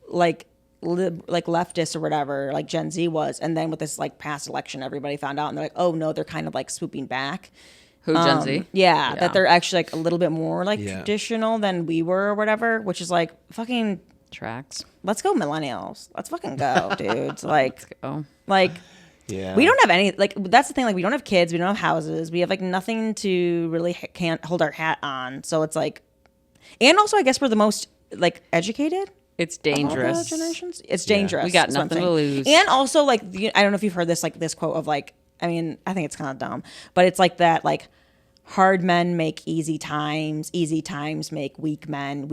like like leftist or whatever, like Gen Z was. And then with this like past election, everybody found out, and they're like, oh no, they're kind of like swooping back. Who Gen Z? Yeah, that they're actually like a little bit more like Yeah. traditional than we were or whatever, which is like fucking. Tracks. Let's go millennials. Let's fucking go, dudes. Like, Oh, like. Yeah. We don't have any, like, that's the thing. Like, we don't have kids. We don't have houses. We have, like, nothing to really can't hold our hat on. So it's like, and also, I guess we're the most, like, educated. it's of all the dangerous. generations. It's dangerous. We got is what I'm nothing to saying. lose. And also, like, I don't know if you've heard this, like, this quote of, like, I mean, I think it's kind of dumb, but it's like that, like, hard men make easy times make weak men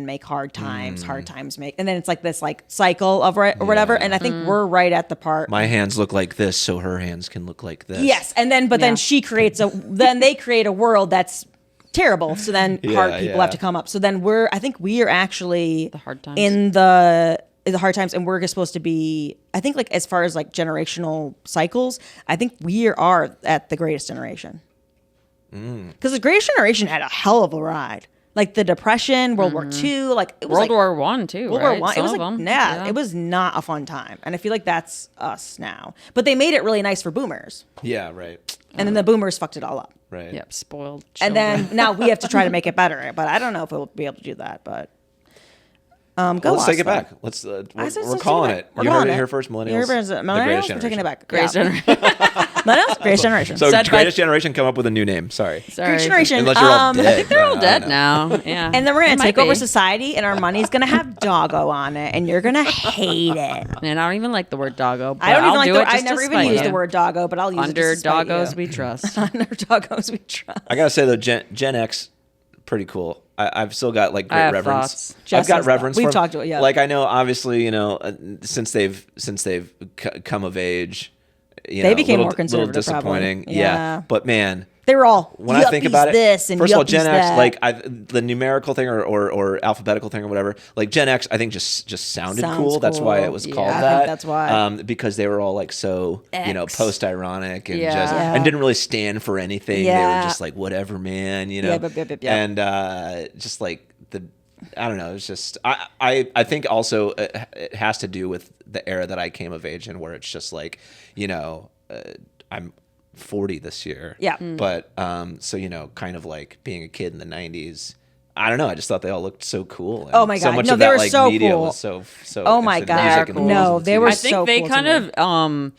make hard times make, and then it's like this like cycle of or whatever. And I think we're right at the part. My hands look like this, so her hands can look like this. Yes, and then Yeah. then she creates then they create a world that's terrible. So then hard Yeah, people yeah. have to come up. So then I think we are actually The hard times. in the hard times, and we're supposed to be. I think like as far as like generational cycles, I think we are at the greatest generation. Because the greatest generation had a hell of a ride. Like the Depression, World War II, like it was World like, War One too. World right? War One. It Some was of like them. it was not a fun time, and I feel like that's us now. But they made it really nice for boomers, Yeah. Right. and then the boomers fucked it all up. Right. Yep, spoiled. And children. then now we have to try to make it better, but I don't know if we'll be able to do that. But go. Let's take it us, back. Let's. though. We're, I said, we're let's calling take it. We're You calling heard it here first. Millennials. You heard it. The Millennials. greatest We're taking it generation. back. Greatest Yeah. generation. Millennials. Greatest generation. So Said by- greatest generation come up with a new name. Sorry. Sorry. Greatest generation. Unless you're all I dead. think They're all No, dead no. now. Yeah. And then we're They gonna might take over be. society, and our money's gonna have doggo on it, and you're gonna hate it. And I don't even like the word doggo. But I don't even I'll like do the. it I just never to even spite use you. the word doggo, but I'll use Under it to spite doggos you. we trust. Under doggos we trust. I gotta say though, Gen X, pretty cool. I've still got like I great have reverence. thoughts. I've Jess got has reverence. thoughts. We've for 'em. talked to it, yeah. Like I know, obviously, since they've come of age, They became little, more conservative, Little disappointing. probably. Yeah. Yeah. But man, They were all when I think about it, this and first of all, yuppies Gen X, that. like the numerical thing or alphabetical thing or whatever, like Gen X, I think just sounded Sounds cool. That's why cool. it was Yeah, called I think that. that's why. Because they were all like so, X. post-ironic and Yeah. just Yeah. and didn't really stand for anything. They Yeah. were just like whatever, man, Yep. and just like I don't know. It's just I think also it has to do with the era that I came of age in, where it's just like I'm 40 this year. Yeah. But so kind of like being a kid in the 90s. I don't know. I just thought they all looked so cool. And Oh my so God. much No, of they that were like so media cool. was so Oh my interested in God. music and the No, movies and they were I TV. think so they cool to kind me. of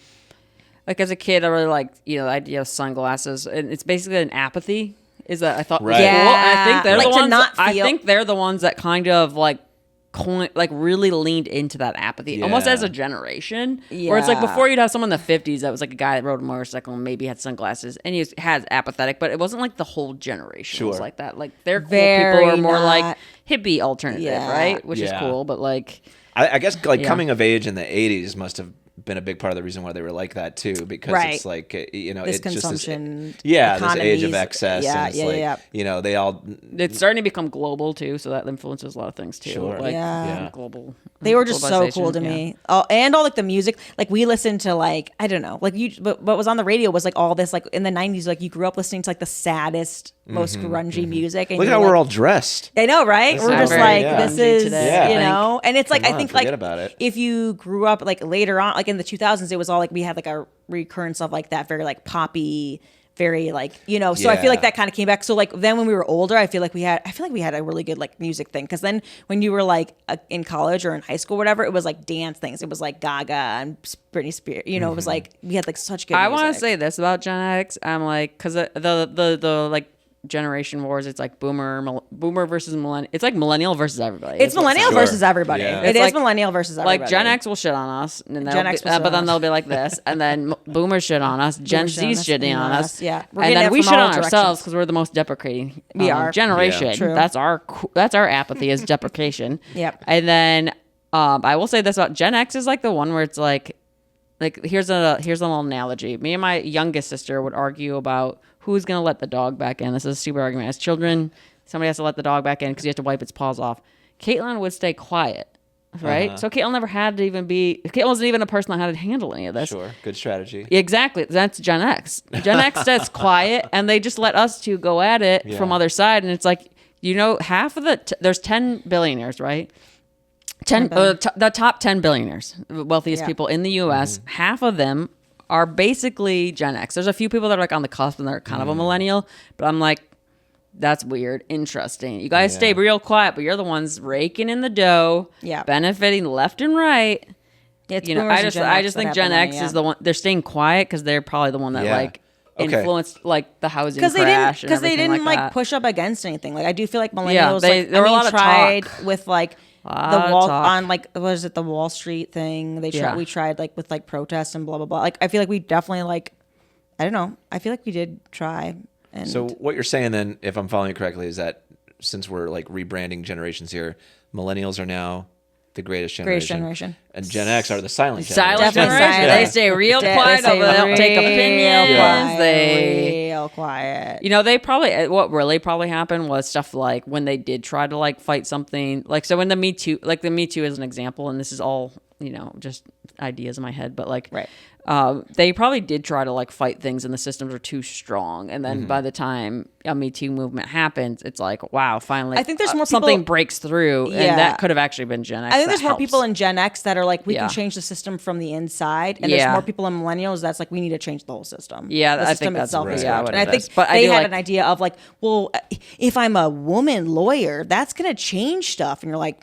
like as a kid, I really liked the idea of sunglasses, and it's basically an apathy. Is that I thought was Right. cool. And I think they're Like the to ones. not I feel- think they're the ones that kind of like really leaned into that apathy, almost Yeah. as a generation. Where it's like Yeah. before you'd have someone in the 50s that was like a guy that rode a motorcycle and maybe had sunglasses, and has apathetic, but it wasn't like the whole generation was Sure. like that. Like they're cool Very people are more like not- hippie alternative, Yeah. right? Which is Yeah. cool, but like. I guess like Yeah. coming of age in the 80s must have been a big part of the reason why they were like that too, because Right. it's like This it's consumption, just this age of economies. excess, Yeah, and it's yeah, yeah. they all It's starting to become global too, so that influences a lot of things too. Sure. Like, Yeah. global. They were just so cool globalization, to yeah. me. Oh, and all like the music, like we listened to like I don't know, like but what was on the radio was like all this like in the 90s, like you grew up listening to like the saddest, most grungy music. And look you're how like, we're all dressed. I know, right? We're not just very like grungy this is today, Yeah. you know, and it's like Come I on, think forget like about it. if you grew up like later on, like in the 2000s, it was all like we had like a recurrence of like that very like poppy. Very like so I feel like Yeah. that kind of came back. So like then when we were older, I feel like we had a really good like music thing, because then when you were like in college or in high school, or whatever, it was like dance things. It was like Gaga and Britney Spears. It was like we had like such good. I music. want to say this about Gen X. I'm like, because the like generation wars, it's like boomer versus millennial. It's like millennial versus everybody. It's millennial Sure. versus everybody. Yeah. It It's is like- millennial versus everybody. Like Gen X will shit on us, and Gen X will shit but on then us. they'll be like this, and then boomers shit on us. Gen Boomers shit on Z's us, shitting and on us, yeah. We're and getting then it we from shit all on ourselves directions. because we're the most deprecating We are. generation. Yeah. True. That's our apathy is deprecation. Yep. And then I will say this about Gen X is like the one where it's like here's a little analogy. Me and my youngest sister would argue about who's gonna let the dog back in. This is a stupid argument. As children, somebody has to let the dog back in because you have to wipe its paws off. Caitlin would stay quiet, right? So Caitlin never had to even be. Caitlin wasn't even a person that had to handle any of this. Sure, good strategy. Exactly. That's Gen X. Gen X stays quiet, and they just let us two go at it from Yeah. other side. And it's like, half of there's 10 billionaires, right? 10 the top 10 billionaires, the wealthiest Yeah. people in the U.S. Half of them are basically Gen X. There's a few people that are like on the cusp and they're kind of a millennial, but I'm like, that's weird. Interesting. You guys stay real quiet, but you're the ones raking in the dough, Yeah. benefiting left and right. It's You know, boomers I and just Gen I X just that think have Gen the money, X yeah. is the one. They're staying quiet because they're probably the one that Yeah. like Okay. influenced like the housing because crash. they didn't like that. push up against anything. Like I do feel like millennials there were a lot of tried talk. with like the Lot of wall talk. on like what is it, the Wall Street thing. We tried like with like protests and blah blah blah. Like I feel like we definitely like I don't know. I feel like we did try. And So what you're saying then, if I'm following you correctly, is that since we're like rebranding generations here, millennials are now the greatest generation. And Gen X are the silent generation. Silent Definitely generation. silent. They stay real They quiet stay over. They don't take real opinions. quiet, They real quiet. they probably what really probably happened was stuff like when they did try to like fight something like so when the Me Too is an example, and this is all just ideas in my head, but like Right. they probably did try to like fight things and the systems are too strong, and then by the time a Me Too movement happens, it's like wow, finally I think there's more something people- breaks through, Yeah. and that could have actually been Gen X. I think that there's more helps. people in Gen X that are like, we Yeah. can change the system from the inside, and there's Yeah. more people in millennials that's like, we need to change the whole system. Yeah, the I system think that's itself is yeah, fucked. what And I it think is. But I they do had like- an idea of like, well, if I'm a woman lawyer, that's gonna change stuff, and you're like,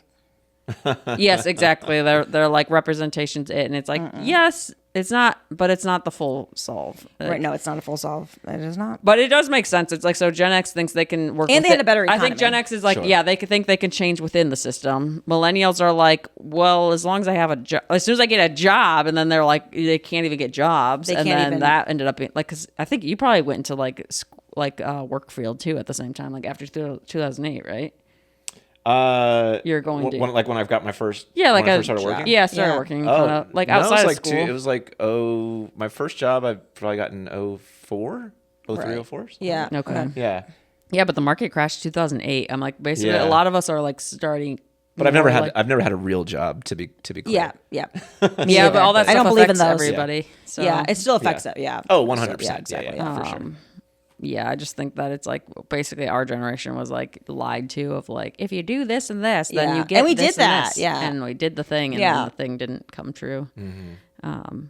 Yes, exactly. They're like representations, and it's like yes, it's not, but it's not the full solve. right? No, it's not a full solve. It is not. But it does make sense. It's like so Gen X thinks they can work, And with they had it. a better I think Gen economy. X is like, Sure. yeah, they could think they can change within the system. Millennials are like, well, as long as I have a job, as soon as I get a job, and then they're like, they can't even get jobs, They and can't then even- that ended up being like, because I think you probably went into like work field too at the same time, like after 2008, right? You're going to when I've got my first Yeah, like when I a first started working. Yeah, started Yeah. working Oh, kinda, like no, it was outside of like school. it was like my first job I probably got in 04. Oh, 0304s? Yeah. Okay. Yeah. Yeah, but the market crashed 2008. I'm like, basically, Yeah. a lot of us are like starting. But I've never more had like- I've never had a real job to be clear. Yeah. Yeah. Yeah, but all that I stuff don't believe in affects those. everybody. So Yeah, it still affects it. Yeah. Oh, 100%. So, yeah, exactly. Yeah, for sure. Yeah, I just think that it's like basically our generation was like lied to of like, if you do this and this, then Yeah. you get And we this did that, this. yeah. And we did the thing, and Yeah. then the thing didn't come true. Mm-hmm.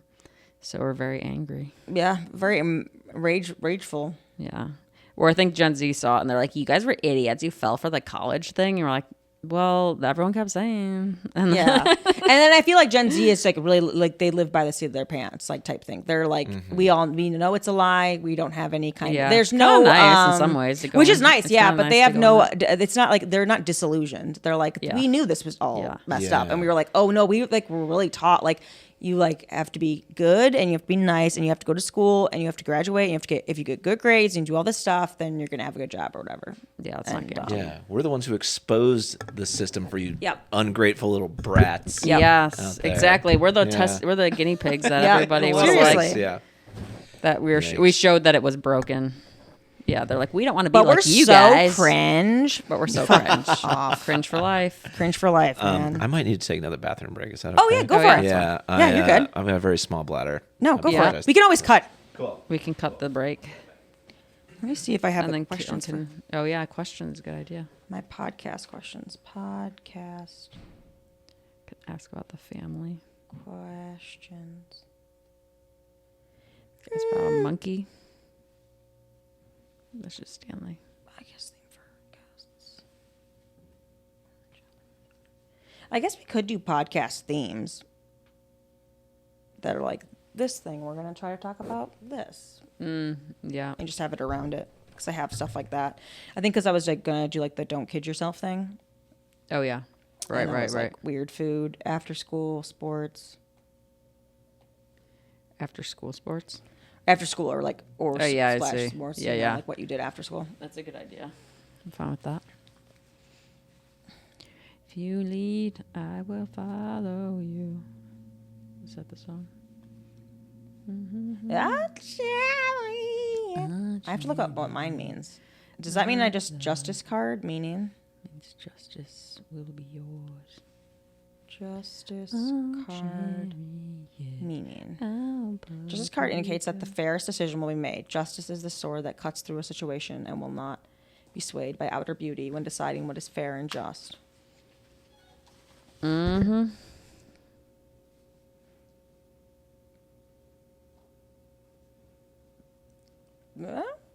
So we're very angry. Yeah. Very rageful. Yeah. Or I think Gen Z saw it and they're like, you guys were idiots. You fell for the college thing. And we're like, well, everyone kept saying. And Yeah. And then I feel like Gen Z is like really like they live by the seat of their pants, like type thing. They're like, we know it's a lie. We don't have any kind Yeah. of, there's It's no, kinda nice in some ways to go which in. is nice. It's Yeah. kinda But nice they to have go no, in. it's not like, they're not disillusioned. They're like, Yeah. we knew this was all Yeah. messed Yeah. up. And we were like, oh no, we like were really taught like, you like have to be good and you have to be nice and you have to go to school and you have to graduate and you have to get, if you get good grades and do all this stuff, then you're going to have a good job or whatever. Yeah, it's not And, good. Yeah, we're the ones who exposed the system for you Yep. ungrateful little brats. Yep. Yes, there. exactly. We're the Yeah. test. We're the guinea pigs that Yeah. everybody was Seriously. like. Yeah. That we Yikes. showed that it was broken. Yeah, they're like, we don't want to be But like we're you so guys. cringe. But we're so cringe. Cringe for life. Cringe for life, man. I might need to take another bathroom break. Is that okay? Oh, yeah, go Oh, for yeah. it. Yeah, Yeah, you're good. I've got a very small bladder. No, go I for apologize. it. We can always cut. Cool. We can cut the break. Let me see if I have And the then questions for can, oh yeah, questions. Good idea. my podcast questions. Podcast Could ask about the family. questions. It's about a monkey. That's just Stanley. Podcast theme for guests. I guess we could do podcast themes that are like this thing. We're going to try to talk about this Yeah. and just have it around it because I have stuff like that. I think because I was like going to do like the don't kid yourself thing. Oh yeah. Right, And that right, was, right. Like weird food, after school, sports. After school sports. After school or like or Oh, yeah, I slash see. sports, Yeah, you know, yeah. like what you did after school. That's a good idea. I'm fine with that. If you lead, I will follow you. Is that the song? I have to look up what mine means. Does that mean I just justice card meaning? Means justice will be yours. Justice card meaning. Justice card indicates that the fairest decision will be made. Justice is the sword that cuts through a situation and will not be swayed by outer beauty when deciding what is fair and just. Mm-hmm.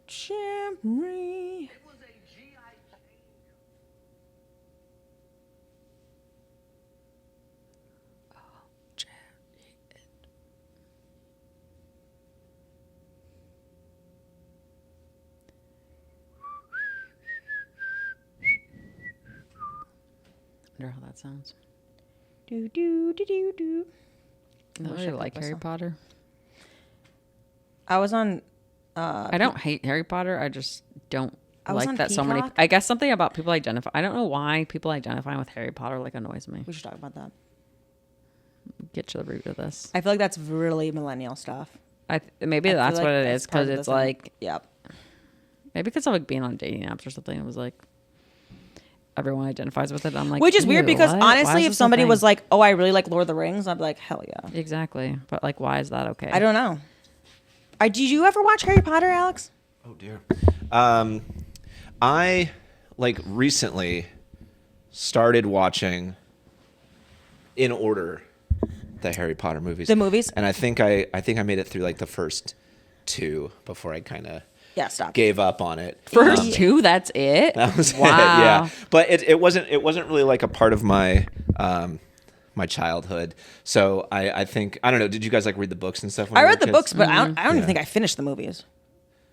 Chamry. Wonder how that sounds. Do do do do do. I wish I really could like play Harry some. Potter. I was on. I don't hate Harry Potter. I just don't I was like on that so many. Peacock. I guess something about people identify. I don't know why people identifying with Harry Potter like annoys me. We should talk about that. Get to the root of this. I feel like that's really millennial stuff. Maybe I feel that's like what it that's is part because of the it's thing. like Yep. maybe because of like being on dating apps or something. It was like everyone identifies with it. I'm like, Which is weird "Ew, because what? Why honestly, is if this a somebody thing?" was like, "Oh, I really like Lord of the Rings," I'd be like, "Hell yeah!" exactly, but like, why is that okay? I don't know. Did you ever watch Harry Potter, Alex? Oh dear. I like recently started watching in order the Harry Potter movies. The movies? And I think I made it through like the first two before I kind of Yeah, stop. gave up on it. First two, that's it. That was wow. it. Yeah. But it wasn't really like a part of my my childhood. So I think I don't know, did you guys like read the books and stuff when I you were read the kids? books, but I don't even Yeah. think I finished the movies.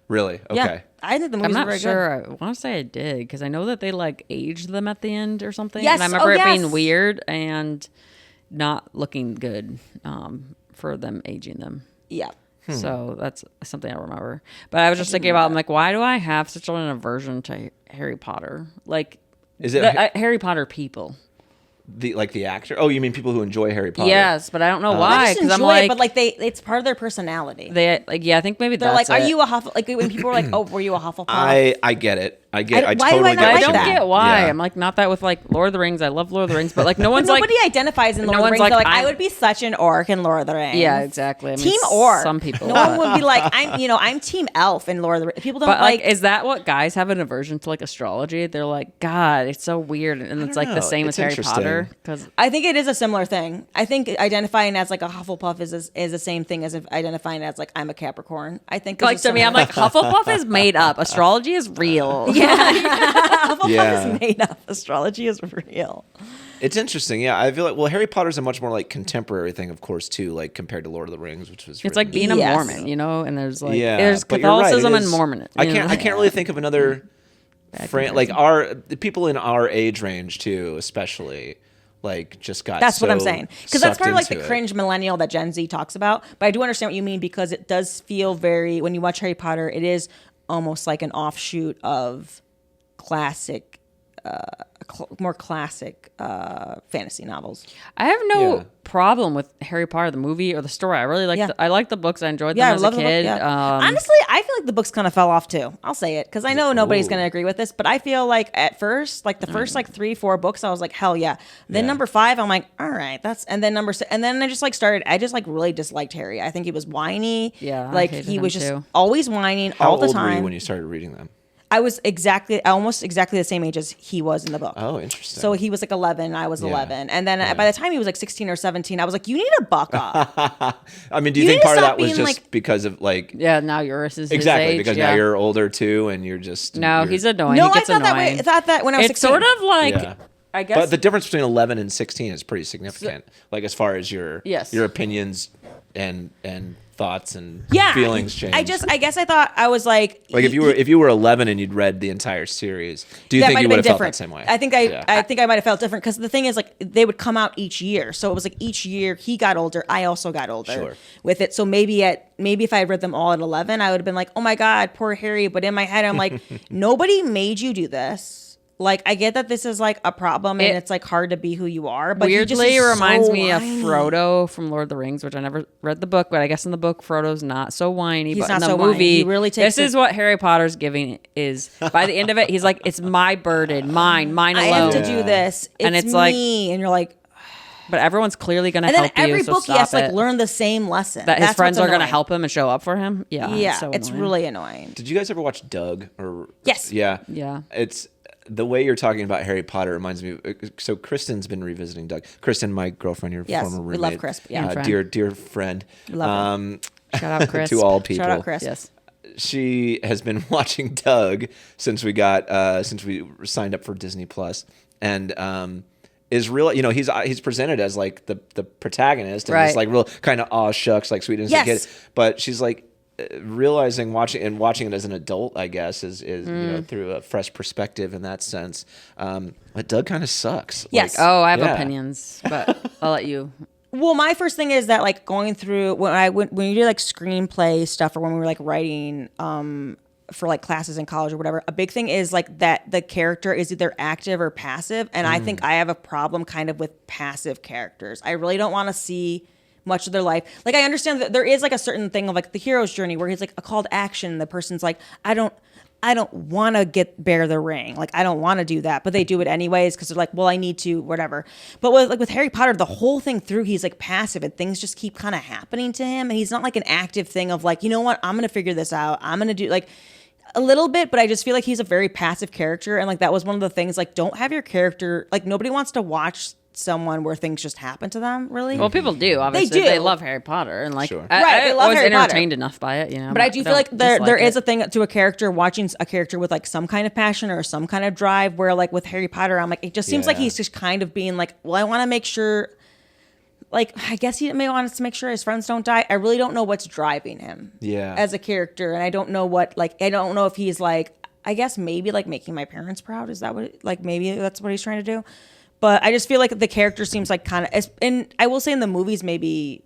Really? Okay. Yeah, I think the I'm movies were not very sure. I want to say I did because I know that they like aged them at the end or something. Yes. And I remember Oh, it yes. being weird and not looking good for them aging them. good. Yeah. So that's something I remember. But I was just thinking about, I'm like, why do I have such an aversion to Harry Potter? Like, Is it Harry Potter people? the actor? Oh, you mean people who enjoy Harry Potter? Yes, but I don't know I why. just Because I'm enjoy like, it, but like it's part of their personality. they like, yeah, I think maybe They're that's like, "Are it. you a Hufflepuff?" Like when people are like, "Oh, were you a Hufflepuff?" I get it. I why do totally I get not what I like you don't that? mean. get why. Yeah. I'm like not that with like Lord of the Rings. I love Lord of the Rings, but like no one's like Nobody identifies in no Lord of the one's Rings. like, They're like, I I'm- would be such an orc in Lord of the Rings. yeah, exactly. I mean, Team orc. Some people. No but- one would be like, I'm team elf in Lord of the Rings. People don't But like, like. is that what guys have an aversion to like astrology? They're like, God, it's so weird, and it's like the know. same It's with Harry interesting. Potter because I think it is a similar thing. I think identifying as like a Hufflepuff is the same thing as if identifying as like I'm a Capricorn. I think like to me, I'm like Hufflepuff is made up. Astrology is real. Hufflepuff Yeah. is made up. Astrology is real. It's interesting. Yeah, I feel like Harry Potter's a much more like contemporary thing, of course, too. Like compared to Lord of the Rings, which was It's like being a Yes. Mormon, you know. And there's like yeah, there's but you're right, it Catholicism and is- Mormon. I can't really think of another. Like the people in our age range too, especially. Like just got. That's what I'm so saying. Because that's sucked part of like the into it. cringe millennial that Gen Z talks about. But I do understand what you mean because it does feel very, when you watch Harry Potter, it is almost like an offshoot of classic, more classic fantasy novels. I have no Yeah. problem with Harry Potter, the movie or the story. I really like. Yeah. I like the books. I enjoyed Yeah, them I as love a the book. kid. Yeah. Honestly, I feel like the books kind of fell off too. I'll say it because I know nobody's Ooh. going to agree with this, but I feel like at first, like the first like 3-4 books, I was like, hell yeah. Then Yeah. number 5, I'm like, all right, and then number 6, and then I just like started. I just like really disliked Harry. I think he was whiny. Yeah, I like hated he him was just too. always whining How all the old were time. you when you started reading them? I was almost exactly the same age as he was in the book. Oh, interesting. So he was like 11, I was Yeah. 11. And then by the time he was like 16 or 17, I was like, you need to buck up. I mean, do you You think need to part of stop that was being, just like- because of like Yeah, now yours is exactly his age, because yeah. now you're older too, and you're just No, you're- he's annoying. No, he I gets thought that annoying. way. I thought that when I was It's 16. sort of like Yeah. I guess. But the difference between 11 and 16 is pretty significant. Like as far as your Yes. your opinions and thoughts and Yeah. feelings change. I guess I thought I was like like if you were 11 and you'd read the entire series, do you that think might you have would been have felt different. that same way? I think Yeah. I think I might have felt different because the thing is like they would come out each year, so it was like each year he got older, I also got older Sure. with it. So maybe if I had read them all at 11, I would have been like, oh my god, poor Harry. But in my head, I'm like, nobody made you do this. Like I get that this is like a problem and it's like hard to be who you are, but he just weirdly is reminds so me of whiny. Frodo from Lord of the Rings, which I never read the book, but I guess in the book Frodo's not so whiny. He's but not in the so whiny. movie, He really takes this is it- what Harry Potter's giving is. By the end of it, he's like, "It's my burden, mine I alone." have to do this. And It's it's like- me, and you're like, But everyone's clearly going to and then help every you. So book he stop has to like it. learn the same lesson. that his That's friends what's are going to annoying. help him and show up for him. Yeah, Yeah, so it's annoying. really annoying. Did you guys ever watch Doug? Or Yes. Yeah. Yeah. It's the way you're talking about Harry Potter reminds me. So Kristen's been revisiting Doug. Kristen, my girlfriend, your Yes, former we roommate. love Chris, yeah. Friend. Dear friend. Love her. Shout out Chris. To all people. Shout out Chris. Yes. She has been watching Doug since we signed up for Disney Plus, and is real. You know, he's presented as like the protagonist and Right. this like real kind of aw shucks like sweet innocent Yes. kid. But she's like realizing watching it as an adult, I guess, is you know through a fresh perspective in that sense. But Doug kind of sucks. Yes. Oh, I have Yeah. opinions, but I'll let you. Well, my first thing is that like going through when you do like screenplay stuff or when we were like writing for like classes in college or whatever, a big thing is like that the character is either active or passive, and I think I have a problem kind of with passive characters. I really don't want to see much of their life. Like I understand that there is like a certain thing of like the hero's journey where he's like a call to action. The person's like, I don't want to bear the ring. Like I don't want to do that, but they do it anyways because they're like, well, I need to, whatever. But with Harry Potter, the whole thing through, he's like passive and things just keep kind of happening to him, and he's not like an active thing of like, you know what, I'm gonna figure this out. I'm gonna do like a little bit, but I just feel like he's a very passive character, and like that was one of the things. Like, don't have your character like nobody wants to watch someone where things just happen to them. Really, Well, people do. Obviously, do. they love Harry Potter, and like, Sure. Right, they I love was Harry Potter. entertained enough by it, you know. But I do feel like there dislike is it. a thing to a character watching a character with like some kind of passion or some kind of drive where like with Harry Potter, I'm like, it just seems like Yeah. he's just kind of being like, well, I want to make sure, like, I guess he may want us to make sure his friends don't die. I really don't know what's driving him Yeah. as a character. And I don't know I don't know if he's like, I guess maybe like making my parents proud. Is that what, like, maybe that's what he's trying to do? But I just feel like the character seems like kind of, and I will say in the movies, maybe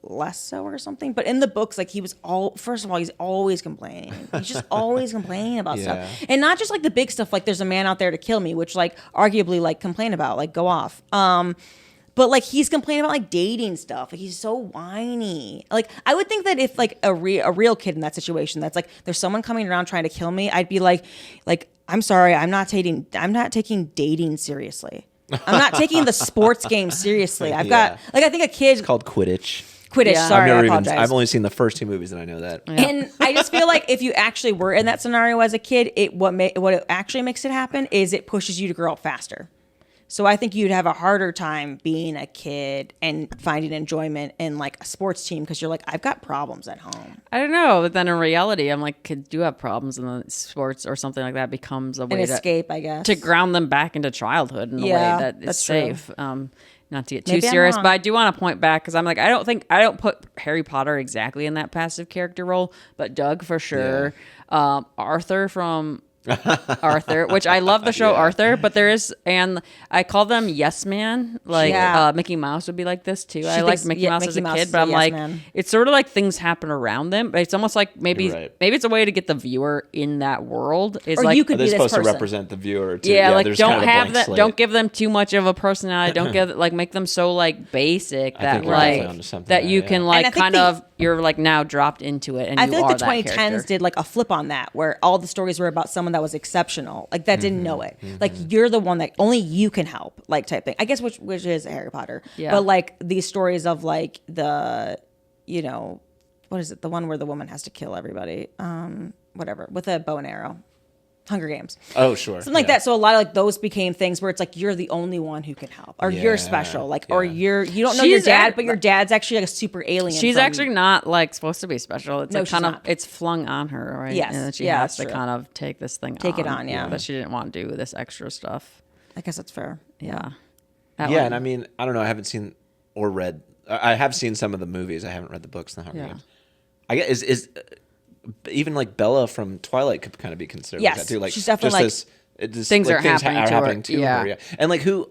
less so or something. But in the books, like he was first of all, he's always complaining. He's just always complaining about stuff, and not just like the big stuff. Like there's a man out there to kill me, which like arguably like complain about, like go off. But like he's complaining about like dating stuff. Like he's so whiny. Like I would think that if like a real kid in that situation, that's like there's someone coming around trying to kill me, I'd be like I'm sorry, I'm not taking dating seriously. I'm not taking the sports game seriously. I've got like I think a kid. It's called Quidditch. Quidditch. Yeah. Sorry, I apologize. I've only seen the first 2 movies, and I know that. Yeah. And I just feel like if you actually were in that scenario as a kid, what it actually makes it happen is it pushes you to grow up faster. So I think you'd have a harder time being a kid and finding enjoyment in like a sports team because you're like, I've got problems at home. I don't know, but then in reality, I'm like, kids do have problems, and the sports or something like that becomes a way An escape, I guess. to ground them back into childhood in a way that is that's safe. true. Not to get too Maybe I'm serious, wrong. but I do want to point back because I'm like, I don't put Harry Potter exactly in that passive character role, but Doug for sure. Arthur from Arthur, which I love the show Arthur, but there is, and I call them yes man. Like Mickey Mouse would be like this too. I like Mickey Mouse as a kid, but I'm like, it's sort of like things happen around them, but it's almost like maybe it's a way to get the viewer in that world. It's or like you could they're be supposed this person. to represent the viewer too. Yeah, like there's don't kind of a have blank that. slate. Don't give them too much of a personality. Don't give like make them so like basic that think we're definitely like onto something that there, you yeah. can And like I think kind of you're like now dropped into it, and I you feel are like the that 2010s character. did like a flip on that, where all the stories were about someone that was exceptional, like that didn't know it. Like you're the one that only you can help, like type thing. I guess which is Harry Potter. Yeah. But like these stories of like the, you know, what is it? The one where the woman has to kill everybody, whatever, with a bow and arrow. Hunger Games. Oh, sure. Something like that. So a lot of like those became things where it's like you're the only one who can help, or you're special, like, or you don't know your dad, but your dad's actually like a super alien. She's actually not like supposed to be special. It's No, like kind she's of not. it's flung on her, right? Yes. And then she Yeah, has that's to true. kind of take this thing Take it on, yeah. But she didn't want to do this extra stuff. I guess that's fair. Yeah. And I mean, I don't know. I haven't seen or read. I have seen some of the movies. I haven't read the books in the Hunger Games. I guess is even like Bella from Twilight could kind of be considered like that too. Like she's definitely just things are happening to her. her. Yeah. And like who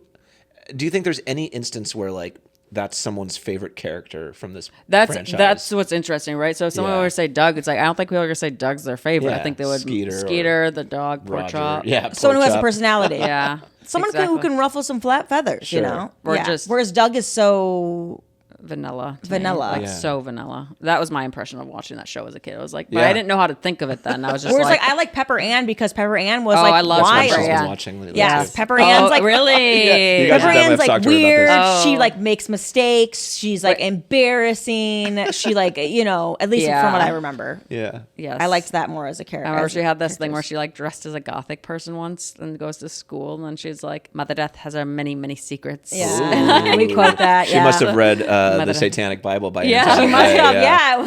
do you think there's any instance where like that's someone's favorite character from this franchise? That's what's interesting, right? So if someone were to say Doug, it's like I don't think people are gonna say Doug's their favorite. I think they would Skeeter, the dog, Pork Roger. Chop. Yeah, someone who has a Chop. personality. Yeah. Someone who can ruffle some flat feathers, you know? Or just- whereas Doug is so Vanilla. to me. Vanilla. Like Yeah. so vanilla. That was my impression of watching that show as a kid. I was like, but I didn't know how to think of it then. I was just Whereas like, I like Pepper Ann because Pepper Ann was Oh, like I love wild. Pepper She's Ann. been watching lately. Yes, too. Pepper Ann's like really? You guys Pepper definitely Ann's have like talked to her about weird. this. She like makes mistakes. She's like embarrassing. She like at least from what I remember. Yeah. Yes. I liked that more as a character. I remember she had this thing where she like dressed as a gothic person once and goes to school, and then she's like, Mother Death has her many, many secrets. Yeah, we quote that. She yeah. must have read the Satanic Bible by Yeah. any time. She must have. Yeah,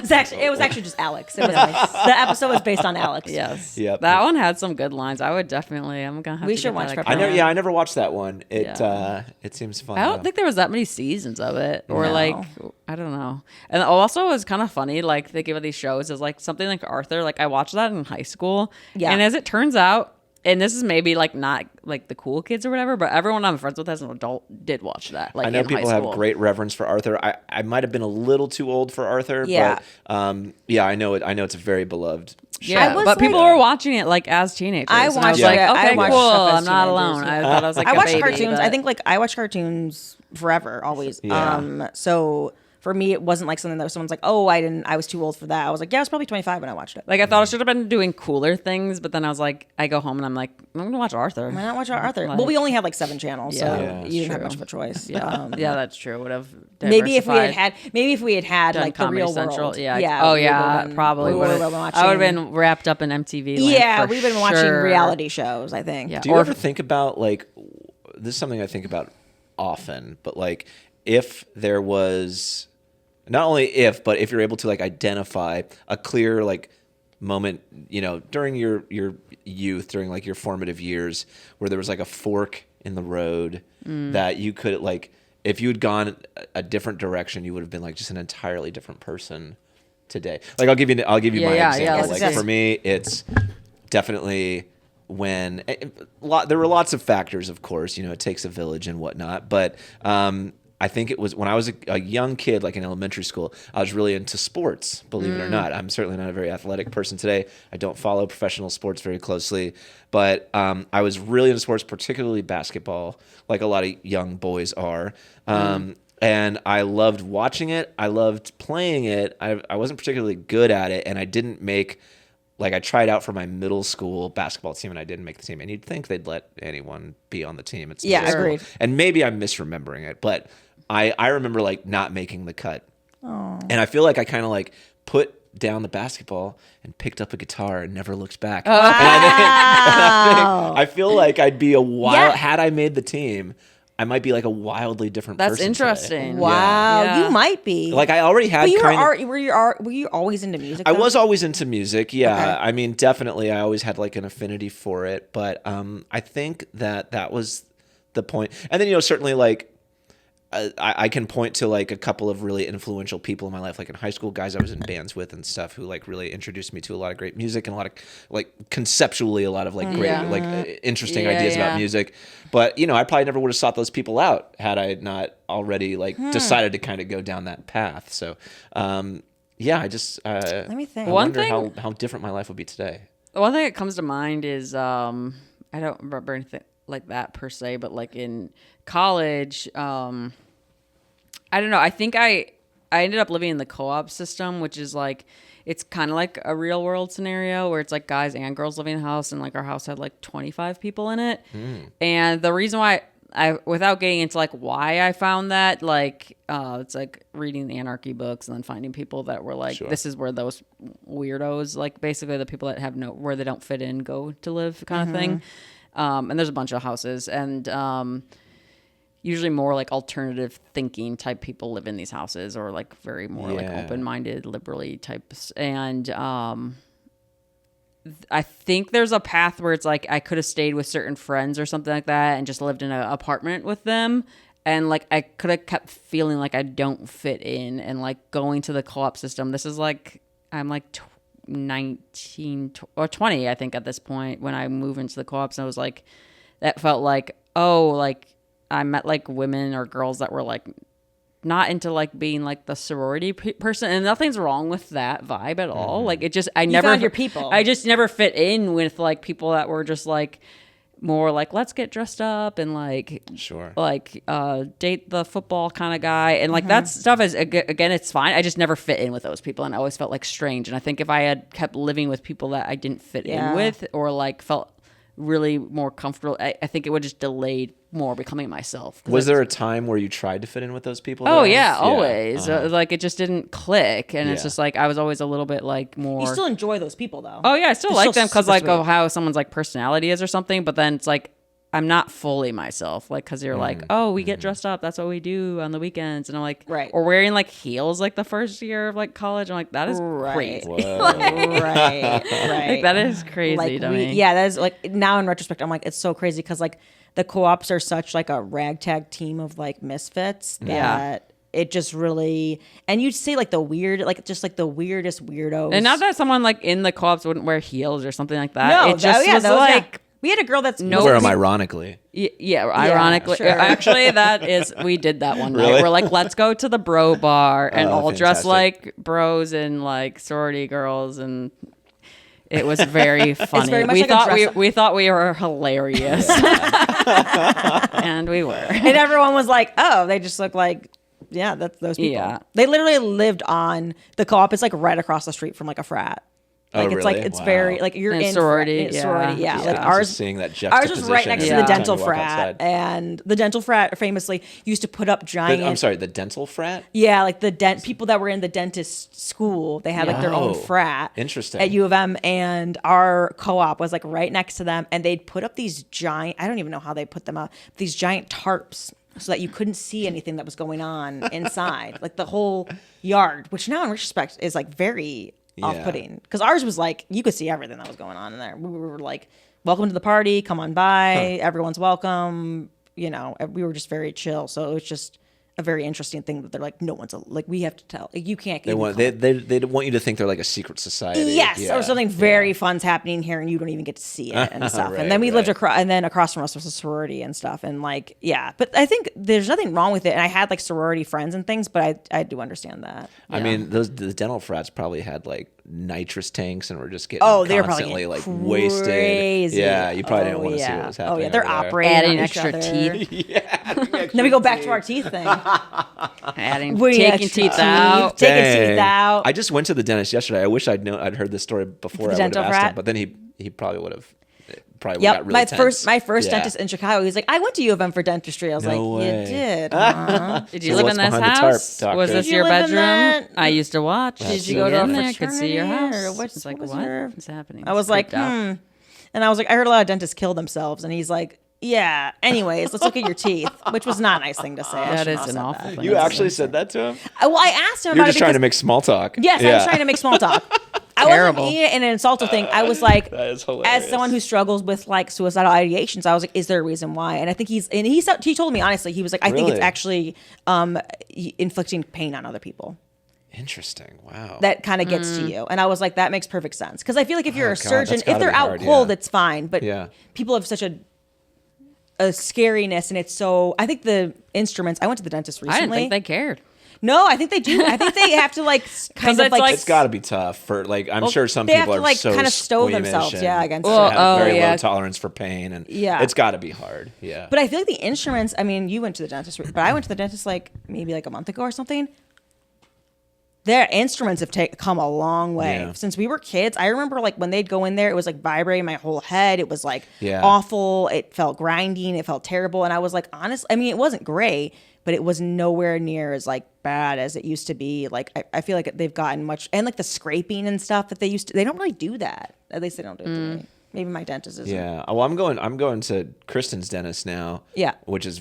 it was actually just Alex. It was the episode was based on Alex. Yes. Yep. That one had some good lines. I would definitely. I'm gonna have We to should give watch that a Pepper go. Ann. I never watched that one. It seems fun. I don't though. think there was that many seasons of it, or No. like I don't know. And also, it was kind of funny. Like they give these shows as like something like Arthur. Like I watched that in high school, and as it turns out, and this is maybe like not like the cool kids or whatever, but everyone I'm friends with as an adult did watch that. Like I know in people high have school. great reverence for Arthur. I might have been a little too old for Arthur, Yeah. but I know it. I know it's a very beloved show. Yeah, was but people like- were watching it like as teenagers. I and watched was like, it. I okay, watched cool. stuff as I'm not teenagers, alone. yeah. I thought I was like I a watched baby, cartoons. but- I think like I watched cartoons forever, always. Yeah. So for me, it wasn't like something that someone's like, "Oh, I was too old for that." I was like, "Yeah, I was probably 25 when I watched it." Like I thought I should have been doing cooler things, but then I was like, I go home and I'm like, I'm gonna watch Arthur. Why not watch Arthur? Like- well, we only had like 7 channels, so Yeah, you didn't have true. much of a choice. Yeah, yeah, that's true. Would have Maybe if we had had done like the Comedy real Central, world. yeah. Oh we yeah, would've been- probably we would would've have. been I would have watching- been wrapped up in MTV. land Yeah, for we've been watching sure. reality shows. I think. Yeah. Do you Or ever think about like this is something I think about often, but like if there was not only if, but if you're able to like identify a clear like moment, during your youth, during like your formative years, where there was like a fork in the road that you could like, if you had gone a different direction, you would have been like just an entirely different person today. Like I'll give you my example. let's Like see. for me, it's definitely when there were lots of factors, of course, it takes a village and whatnot, but I think it was when I was a young kid, like in elementary school, I was really into sports, believe it or not. I'm certainly not a very athletic person today. I don't follow professional sports very closely, but I was really into sports, particularly basketball, like a lot of young boys are. And I loved watching it. I loved playing it. I wasn't particularly good at it, and I didn't make, like, I tried out for my middle school basketball team, and I didn't make the team. And you'd think they'd let anyone be on the team. It's Yeah, middle school. agreed. And maybe I'm misremembering it, but I remember, like, not making the cut. And I feel like I kind of, like, put down the basketball and picked up a guitar and never looked back. And I feel like I'd be a wild, had I made the team, I might be like a wildly different person. That's interesting. today. Wow, Yeah. you might be. Like I already had but you kind of. were you always into music? I though? was always into music. Yeah. Okay. I mean, definitely I always had like an affinity for it, but I think that was the point. And then, you know, certainly like I can point to like a couple of really influential people in my life, like in high school, guys I was in bands with and stuff, who like really introduced me to a lot of great music and a lot of like conceptually a lot of like great like interesting ideas about music. But you know, I probably never would have sought those people out had I not already like decided to kind of go down that path. So yeah, I just Let me think. I One wonder thing- how different my life would be today. The one thing that comes to mind is I don't remember anything like that per se, but like in college, I don't know. I think I ended up living in the co-op system, which is like, it's kind of like a real world scenario where it's like guys and girls living in a house, and like our house had like 25 people in it. And the reason why without getting into like why I found that, like it's like reading the anarchy books and then finding people that were like, this is where those weirdos, like basically the people that have where they don't fit in go to live kind of thing. And there's a bunch of houses, and usually more like alternative thinking type people live in these houses, or like very more like open-minded, liberally types. And I think there's a path where it's like I could have stayed with certain friends or something like that and just lived in an apartment with them. And like I could have kept feeling like I don't fit in, and like going to the co-op system. This is like, I'm like 19 or 20, I think, at this point when I moved into the co-ops. And I was like, that felt like, oh, like I met like women or girls that were like not into like being like the sorority person, and nothing's wrong with that vibe at all. Like it just, I never found your people. I just never fit in with like people that were just like more like, let's get dressed up and like like date the football kind of guy, and like that stuff is, again, it's fine. I just never fit in with those people, and I always felt like strange. And I think if I had kept living with people that I didn't fit in with, or like felt really more comfortable, I think it would just delayed more becoming myself. Was there a time where you tried to fit in with those people? Oh though? yeah, always. Like it just didn't click, and it's Yeah. just like I was always a little bit like more. You still enjoy those people though. Oh yeah, I still They're like still them because super like sweet. of how someone's like personality is or something. But then it's like I'm not fully myself, like because you're like, oh, we get dressed up. That's what we do on the weekends, and I'm like, Right. Or wearing like heels like the first year of like college. I'm like, that is crazy. right. Like that is crazy Like to me. yeah, that is like, now in retrospect, I'm like, it's so crazy because like the co-ops are such like a ragtag team of like misfits that it just really, and you'd say like the weird, like just like the weirdest weirdos. And not that someone like in the co-ops wouldn't wear heels or something like that. no, It just was those, like. we had a girl that's Wear them ironically. Yeah, ironically. sure. Actually, that is, we did that one night. Really? We're like, let's go to the bro bar and all dress fantastic. like bros and like sorority girls, and it was very funny. very much we like a thought dress up. we thought we were hilarious. And we were. and everyone was like, oh, they just look like, yeah, that's those people. Yeah. They literally lived on the co-op. It's like right across the street from like a frat. Oh, Like it's like really? it's Wow. very like you're And in sorority, sorority, yeah. Like Yeah. ours, Just seeing that ours juxtaposition. was right next to every the time dental you walk frat, outside. and the dental frat famously used to put up giant. I'm sorry, the dental frat? Yeah, like the people that were in the dentist school, they had like their own Oh, frat. interesting. At U of M, and our co-op was like right next to them, and they'd put up these giant, I don't even know how they put them up, these giant tarps so that you couldn't see anything that was going on inside, like the whole yard, which now in retrospect is like very off-putting, because ours was like you could see everything that was going on in there. We were like, welcome to the party, come on by, everyone's welcome, you know. We were just very chill, so it was just a very interesting thing that they're like, no one's like, we have to tell. Like, you can't. They want you to think they're like a secret society. Yes, Yeah. or something very fun's happening here, and you don't even get to see it and stuff. Right, and then we lived right. across from us was a sorority and stuff, and like, yeah. But I think there's nothing wrong with it. And I had like sorority friends and things, but I do understand that. I mean, the dental frats probably had like nitrous tanks and were just getting Oh, they're probably constantly like getting wasted. crazy. Yeah, you probably didn't want to see yeah. what was happening. Oh yeah, they're over there. operating Adding on each extra other. teeth. Then we go back to our teeth thing. Taking extra teeth out. Taking Dang. teeth out. I just went to the dentist yesterday. I wish I'd heard this story before The I would have dental asked frat? him, but then he probably would have. Probably Yep, got really tense. my first Yeah. dentist in Chicago. He's like, I went to U of M for dentistry. I was No like, way. you did? Huh? Did you So live what's in this behind the tarp, house? doctor? Was this Did you your live in bedroom? that? I used to watch. Did you go to a in there? Could see your fraternity or house. what's- It's like what was what your- is happening? I was like, Creeped out. And I was like, I heard a lot of dentists kill themselves. And he's like, yeah. Anyways, let's look at your teeth, which was not a nice thing to say. I That shouldn't is have an said awful that. thing. You actually said that to him? Well, I asked him You're about just it trying because, to make small talk. yes, I was trying to make small talk. I Terrible. wasn't being an insulting thing. I was like, That is hilarious. as someone who struggles with like suicidal ideations, I was like, is there a reason why? And I think he told me honestly, he was like, I think it's Really? actually inflicting pain on other people. Interesting. Wow. That kind of gets to you. And I was like, that makes perfect sense. Because I feel like if you're Oh, a God, surgeon, that's if gotta they're be out hard, cold, yeah. it's fine. But Yeah. people have such a scariness, and it's so. I think the instruments. I went to the dentist recently. I didn't think they cared. No, I think they do. I think they have to like kind of it's like. like- It's got to be tough for like. I'm sure some they have people to, are like, so kind of stow squeamish themselves, and yeah, against Well, it. have very yeah. low tolerance for pain, and Yeah. it's got to be hard. Yeah. But I feel like the instruments. I mean, you went to the dentist, but I went to the dentist like maybe like a month ago or something. Their instruments have come a long way Yeah. since we were kids. I remember like when they'd go in there, it was like vibrating my whole head. It was like Yeah. awful. It felt grinding. It felt terrible. And I was like, honestly, I mean, it wasn't great, but it was nowhere near as like bad as it used to be. Like I feel like they've gotten much, and like the scraping and stuff that they used to. They don't really do that. At least they don't do it to me. Maybe my dentist isn't. Yeah. Well, I'm going to Kristen's dentist now. Yeah. Which is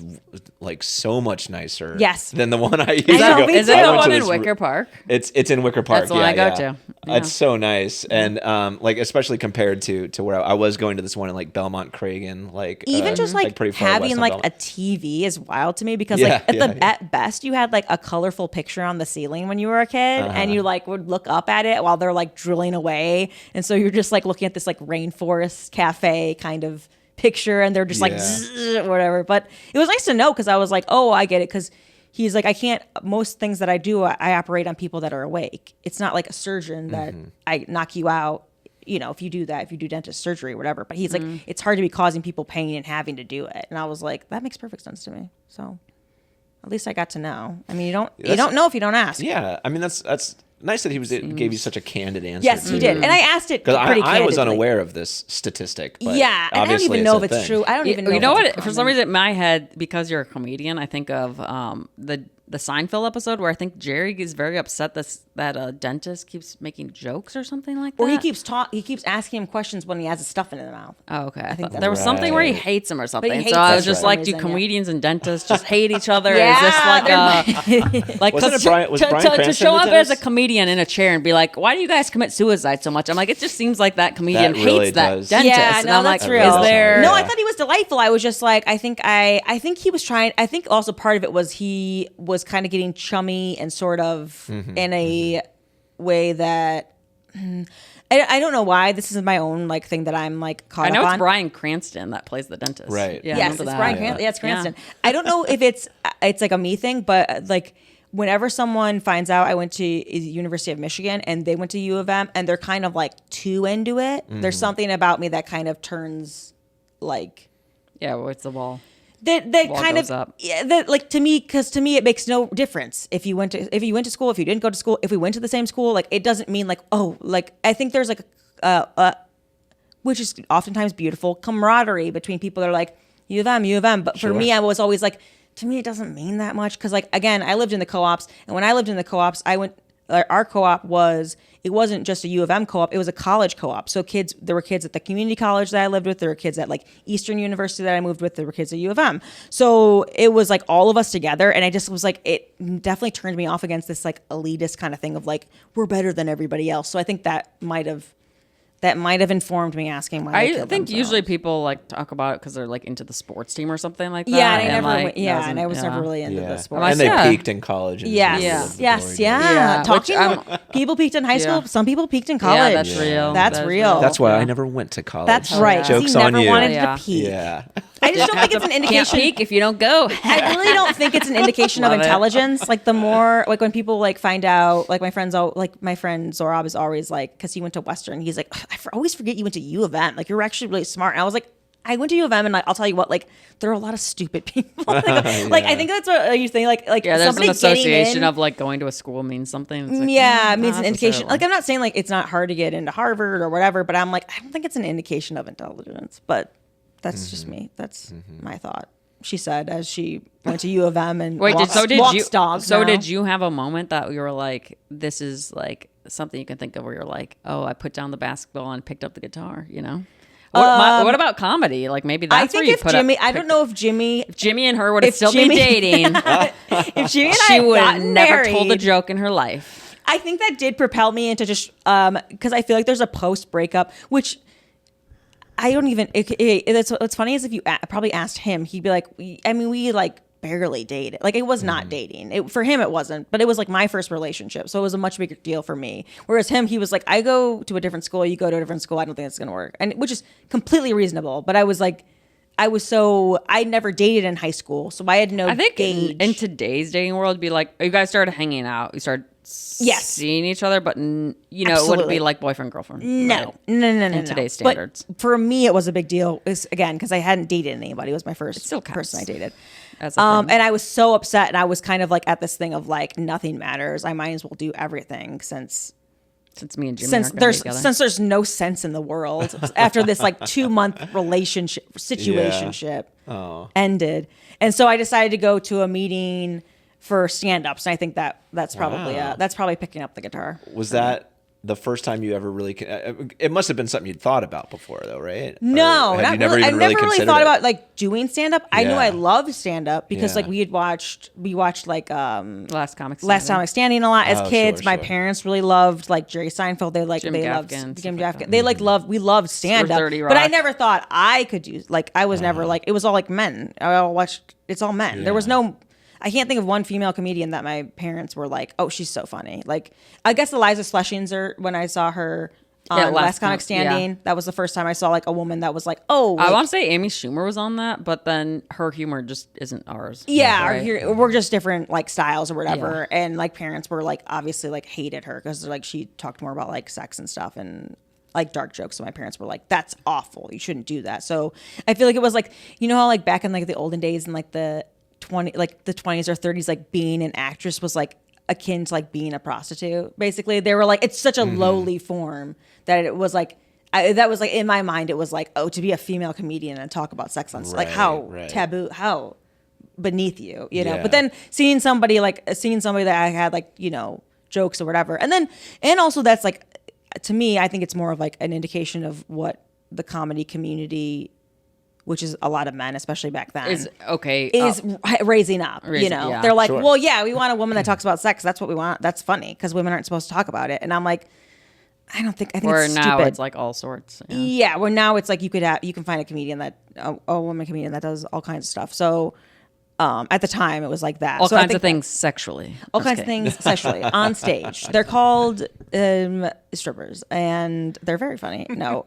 like so much nicer. Yes. Than the one I used I to know, go. me Is too. it I the went to one in this- Wicker Park? It's in Wicker Park. That's the one I go to. Yeah. It's so nice, and like especially compared to where I was going to this one in like Belmont Cragen, like Even just like, pretty far having west of like Belmont. a TV is wild to me because Yeah, like yeah. at best you had like a colorful picture on the ceiling when you were a kid, Uh-huh. and you like would look up at it while they're like drilling away, and so you're just like looking at this like rainforest cafe kind of picture, and they're just like Yeah. zzz, whatever. But it was nice to know because I was like, oh, I get it, because he's like, I can't. Most things that I do, I operate on people that are awake. It's not like a surgeon that Mm-hmm. I knock you out. You know, if you do that, if you do dentist surgery or whatever. But he's Mm-hmm. like, it's hard to be causing people pain and having to do it. And I was like, that makes perfect sense to me. So at least I got to know. I mean, you don't know if you don't ask. Yeah, I mean that's nice that gave you such a candid answer. Yes, he did. And I asked it Because pretty I was candidly. unaware of this statistic. But Yeah, and I don't obviously even know if a it's thing. true. I don't even know. You know if what? it's For some common. reason, in my head, because you're a comedian, I think of the Seinfeld episode where I think Jerry is very upset that a dentist keeps making jokes or something like that. Or he keeps asking him questions when he has his stuff in his mouth. Oh, okay. I thought that's there was something where he right. hates him or something. hates So I him was for just some like, do reason, yeah. comedians and dentists just hate each other? Yeah, Is this like Wasn't it Brian- was Bryan to Cranston show the up as a dentist? comedian in a chair and be like, why do you guys commit suicide so much? I'm like, it just seems like that comedian That really hates that does. dentist. Yeah, and no, I'm like, that's real. is there? No, Yeah. I thought he was delightful. I was just like, I think he was trying. I think also part of it was he was kind of getting chummy and sort of in a way that I don't know why. This is my own like thing that I'm like caught I know up it's on. Bryan Cranston that plays the dentist. Right. Yeah, I Yes, remember it's that. Bryan Cranston. Yeah, it's Cranston. I don't know if it's like a me thing, but like whenever someone finds out I went to University of Michigan and they went to U of M and they're kind of like too into it, there's something about me that kind of turns like Yeah, well, it's the wall. that Wall kind goes of up. yeah, that like to me, because to me it makes no difference if you went to school, if you didn't go to school, if we went to the same school, like it doesn't mean like, oh, like I think there's like which is oftentimes beautiful camaraderie between people that are like U of M, but for me I was always like, to me it doesn't mean that much, because like again I lived in the co-ops, and when I lived in the co-ops our co-op wasn't just a U of M co-op, it was a college co-op. So there were kids at the community college that I lived with, there were kids at like Eastern University that I moved with, there were kids at U of M. So it was like all of us together, and I just was like, it definitely turned me off against this like elitist kind of thing of like, we're better than everybody else. So I think that might have that might have informed me asking why they I killed think themselves. usually people like talk about it because they're like into the sports team or something like that. Yeah, and I never. like, and I was never really into the sport. And they Yeah. peaked in college. And Yes, Yeah. lived the yes, glory days. yeah. Yeah, Talking, which people peaked in high school. Yeah. Some people peaked in college. that's real. That's That is real. real. That's why I Yeah. never went to college. That's right. Joke's he on never you. wanted Yeah. to peak. Yeah. I just don't think it's an Can't indication. peak if you don't go. I really don't think it's an indication of Love it. intelligence. Like the more, like when people like find out, like my friend Zorab is always like, because he went to Western, he's like, always forget you went to U of M. Like you're actually really smart. And I was like, I went to U of M, and like, I'll tell you what, like there are a lot of stupid people. like I think that's what you think. Like Yeah, there's somebody an association in, of like going to a school means something. It's like, yeah, it means not an indication. necessarily. Like I'm not saying like it's not hard to get into Harvard or whatever, but I'm like I don't think it's an indication of intelligence. But that's just me. That's my thought. She said as she went to U of M and Wait, walks, did walks you? dogs. So now. did you have a moment that you were like, this is like something you can think of where you're like, oh, I put down the basketball and picked up the guitar, you know? What about comedy? Like maybe that's I think where you if put Jimmy, up, I don't know if Jimmy, Jimmy and her would have if still Jimmy- been dating. if Jimmy and I She had would have gotten never married, told a joke in her life. I think that did propel me into just because I feel like there's a post breakup, which I don't even. It's what's funny is if you probably asked him, he'd be like, we like barely dated. Like it was not dating. For him, it wasn't, but it was like my first relationship, so it was a much bigger deal for me. Whereas him, he was like, I go to a different school, you go to a different school. I don't think it's gonna work, and which is completely reasonable. But I was like, I never dated in high school, so I had no I think gauge. in today's dating world, it'd be like you guys started hanging out, you started Yes. seeing each other, but it wouldn't Absolutely. be like boyfriend girlfriend. No, right? no. In today's But standards. for me, it was a big deal. Is again because I hadn't dated anybody. It was my first still counts. person I dated. As a thing. And I was so upset, and I was kind of like at this thing of like nothing matters. I might as well do everything since me and Jimmy aren't gonna be together. since there's no sense in the world after this like 2-month relationship situationship ended, and so I decided to go to a meeting for stand-ups, and I think that's probably picking up the guitar. Was that the first time you ever really? It must have been something you'd thought about before, though, right? No, Or had not you never really. I even never really considered thought it? about like doing stand up. I knew Yeah. I loved stand up because Yeah. like we watched like Last Comic Last Time Standing a lot as Oh, kids. sure, My sure. parents really loved like Jerry Seinfeld. They Jim loved Gaffigan, Jim stuff like Gaffigan. that. They we loved stand up. 30 But I Rock. never thought I could do like I was never like it was all like men. I all watched it's all men. There was Yeah. no I can't think of one female comedian that my parents were like, oh, she's so funny. Like I guess Eliza Schlesinger when I saw her on Last Comic Standing. yeah. That was the first time I saw like a woman that was like, oh, I like, want to say Amy Schumer was on that, but then her humor just isn't ours. yeah, Right? we're just different like styles or whatever. And like parents were like obviously like hated her because like she talked more about like sex and stuff and like dark jokes. So my parents were like, that's awful. You shouldn't do that. So I feel like it was like, you know how like back in like the olden days in like the 20s or 30s, like being an actress was like akin to like being a prostitute. Basically, they were like, it's such a lowly form that it was like, that was like in my mind, it was like, oh, to be a female comedian and talk about sex on like how Right. taboo, how beneath you know. Yeah. But then seeing somebody that I had like jokes or whatever, and also that's like to me, I think it's more of like an indication of what the comedy community, which is a lot of men, especially back then, Is okay. is raising up. Yeah, they're like, sure. well, yeah, we want a woman that talks about sex. That's what we want. That's funny because women aren't supposed to talk about it. And I'm like, I think Where it's now stupid. it's like all sorts. Yeah. Yeah, well now it's like you can find a comedian a woman comedian that does all kinds of stuff. So at the time it was like that. All So I kinds think of things sexually. all Just kinds of kidding. things sexually on stage. They're called strippers, and they're very funny. No,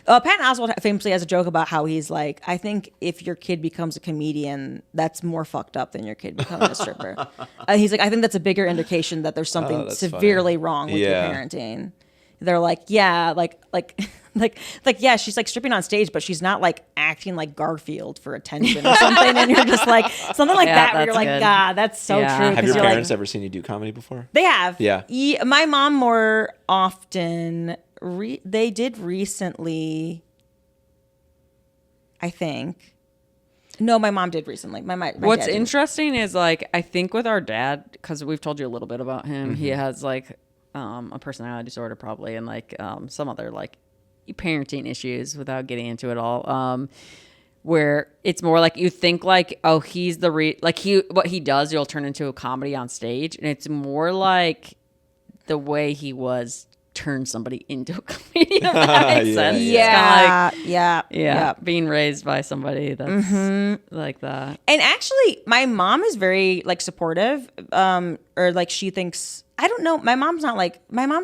Patton Oswalt famously has a joke about how he's like, I think if your kid becomes a comedian, that's more fucked up than your kid becoming a stripper. He's like, I think that's a bigger indication that there's something that's severely funny. wrong with Yeah. your parenting. They're like, yeah, yeah, she's like stripping on stage, but she's not like acting like Garfield for attention or something. And you're just like something like Yeah, that, where you're that's like, good. God, that's so Yeah. true. Have 'cause your you're parents like, ever seen you do comedy before? they have. Yeah. My mom more often. They did recently. I think. No, my mom did recently. My What's dad didn't. interesting is like I think with our dad, because we've told you a little bit about him, he has like a personality disorder probably, and like some other like parenting issues without getting into it all. Where it's more like you think like, oh, he's the what he does, he'll turn into a comedy on stage, and it's more like the way he was turn somebody into a comedian. If that makes sense. Yeah, It's kinda yeah, yeah, being raised by somebody that's like that. And actually, my mom is very like supportive, or like she thinks, I don't know. My mom's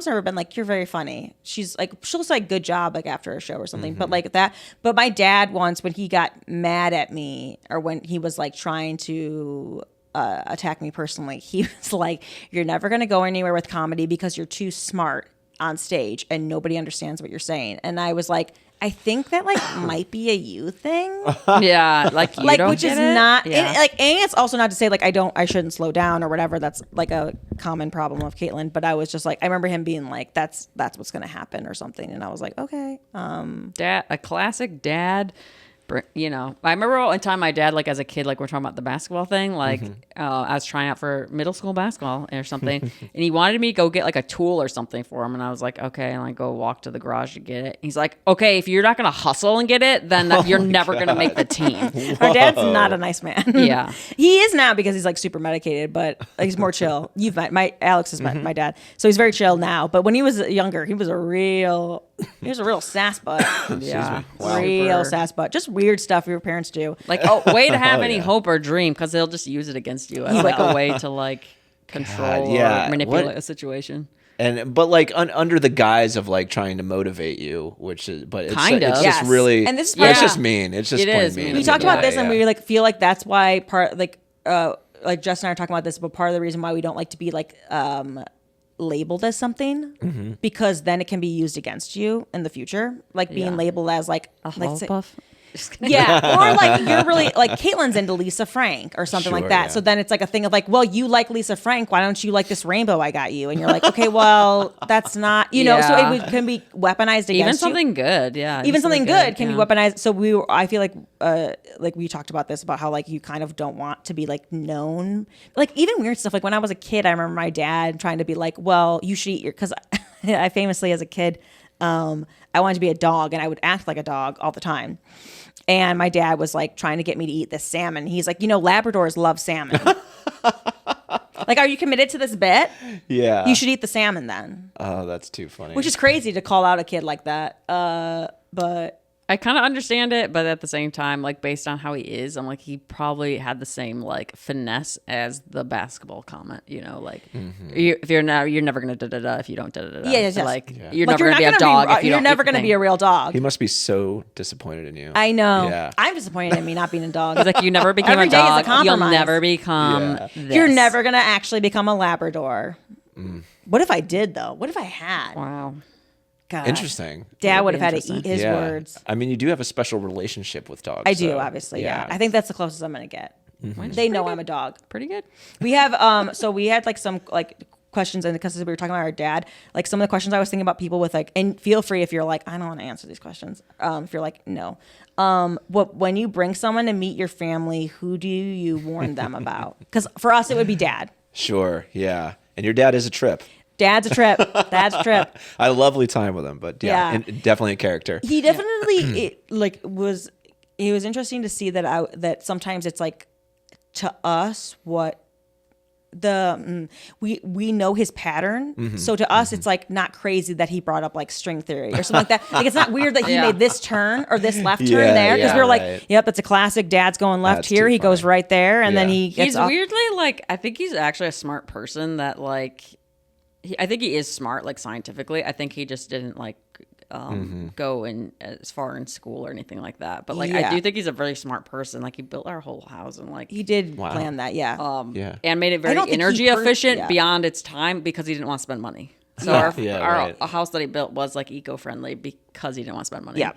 never been like, you're very funny. She's like, she'll say good job like after a show or something, but like that. But my dad once, when he got mad at me, or when he was like trying to attack me personally, he was like, you're never going to go anywhere with comedy because you're too smart on stage and nobody understands what you're saying. And I was like, I think that like might be a you thing. Yeah, like you don't which get is it? not Yeah. and it's also not to say like I shouldn't slow down or whatever. That's like a common problem of Caitlin. But I was just like, I remember him being like, that's what's gonna happen or something, and I was like, okay. Dad, a classic dad. You know, I remember one time my dad, like as a kid, like we're talking about the basketball thing, like I was trying out for middle school basketball or something, and he wanted me to go get like a tool or something for him, and I was like, okay, and I go walk to the garage to get it. He's like, okay, if you're not gonna hustle and get it, then you're never gonna make the team. Our dad's not a nice man. Yeah. He is now because he's like super medicated, but he's more chill. You've met Alex has met my dad, so he's very chill now. But when he was younger, he was a real sass butt. Yeah, Real sass butt. Just weird stuff your parents do. like way to have any hope or dream, because they'll just use it against you as like a way to like control or manipulate a situation. But like under the guise of like trying to motivate you, which is, but it's, Kind of. it's Yes. just really, And this is it's part- just mean. It's just It plain is mean. mean. We Yeah, talked about this, and yeah. we like feel like that's why like Jess and I are talking about this, but part of the reason why we don't like to be like labeled as something, because then it can be used against you in the future, like being labeled as like Hufflepuff. yeah, or like you're really like Caitlin's into Lisa Frank or something like Sure, that. yeah. So then it's like a thing of like, well, you like Lisa Frank, why don't you like this rainbow I got you? And you're like, okay, well, that's not, you know. So Yeah. can be weaponized against Even you. something good, yeah. Even something good can be yeah. weaponized. So I feel like we talked about this, about how like you kind of don't want to be like known, like even weird stuff. Like when I was a kid, I remember my dad trying to be like, well, you should eat because I famously as a kid, I wanted to be a dog and I would act like a dog all the time. And my dad was like trying to get me to eat this salmon. He's like, Labradors love salmon. Like, are you committed to this bit? Yeah. You should eat the salmon then. Oh, that's too funny. Which is crazy to call out a kid like that. But I kind of understand it, but at the same time, like based on how he is, I'm like he probably had the same like finesse as the basketball comment. You know, like if you're never gonna da da da if you don't da da da. Yeah, yes. Like Yeah. you're like never gonna be a dog if you you're don't. never gonna be a real dog. he must be so disappointed in you. I know. Yeah. I'm disappointed in me not being a dog. It's like you never became Every a day is a dog. You'll compromise. never become. Yeah. This. You're never gonna actually become a Labrador. What if I did though? What if I had? Wow. God. Interesting. Dad would That'd have be had to eat his Yeah. words. I mean, you do have a special relationship with dogs. I do, so, obviously. Yeah. I think that's the closest I'm gonna get. They know I'm a dog. Pretty good. We have so we had like some like questions, and because we were talking about our dad, like some of the questions I was thinking about people with like, and feel free if you're like, I don't want to answer these questions. If you're like, no. When you bring someone to meet your family, who do you warn them about? Because for us, it would be dad. Sure. Yeah. And your dad is a trip. Dad's a trip. Dad's a trip. I had a lovely time with him, but yeah, Yeah. and definitely a character. He definitely it was interesting to see that sometimes it's like to us what we know his pattern. So to us it's like not crazy that he brought up like string theory or something like that. Like it's not weird that he made this turn or this left turn Yeah, there, because yeah, we were like, right. yep, that's a classic. Dad's going left That's here. too He goes funny. right there, and then Yeah. he gets He's off. weirdly like I think he's actually a smart person that like I think he is smart like scientifically. I think he just didn't like go in as far in school or anything like that. But like I Yeah. do think he's a very smart person. Like he built our whole house and like He did Wow. plan that, yeah. Yeah. and made it I very don't think he energy efficient yeah. beyond its time because he didn't want to spend money. So Yeah. Yeah, our right. house that he built was like eco-friendly because he didn't want to spend money. Yeah.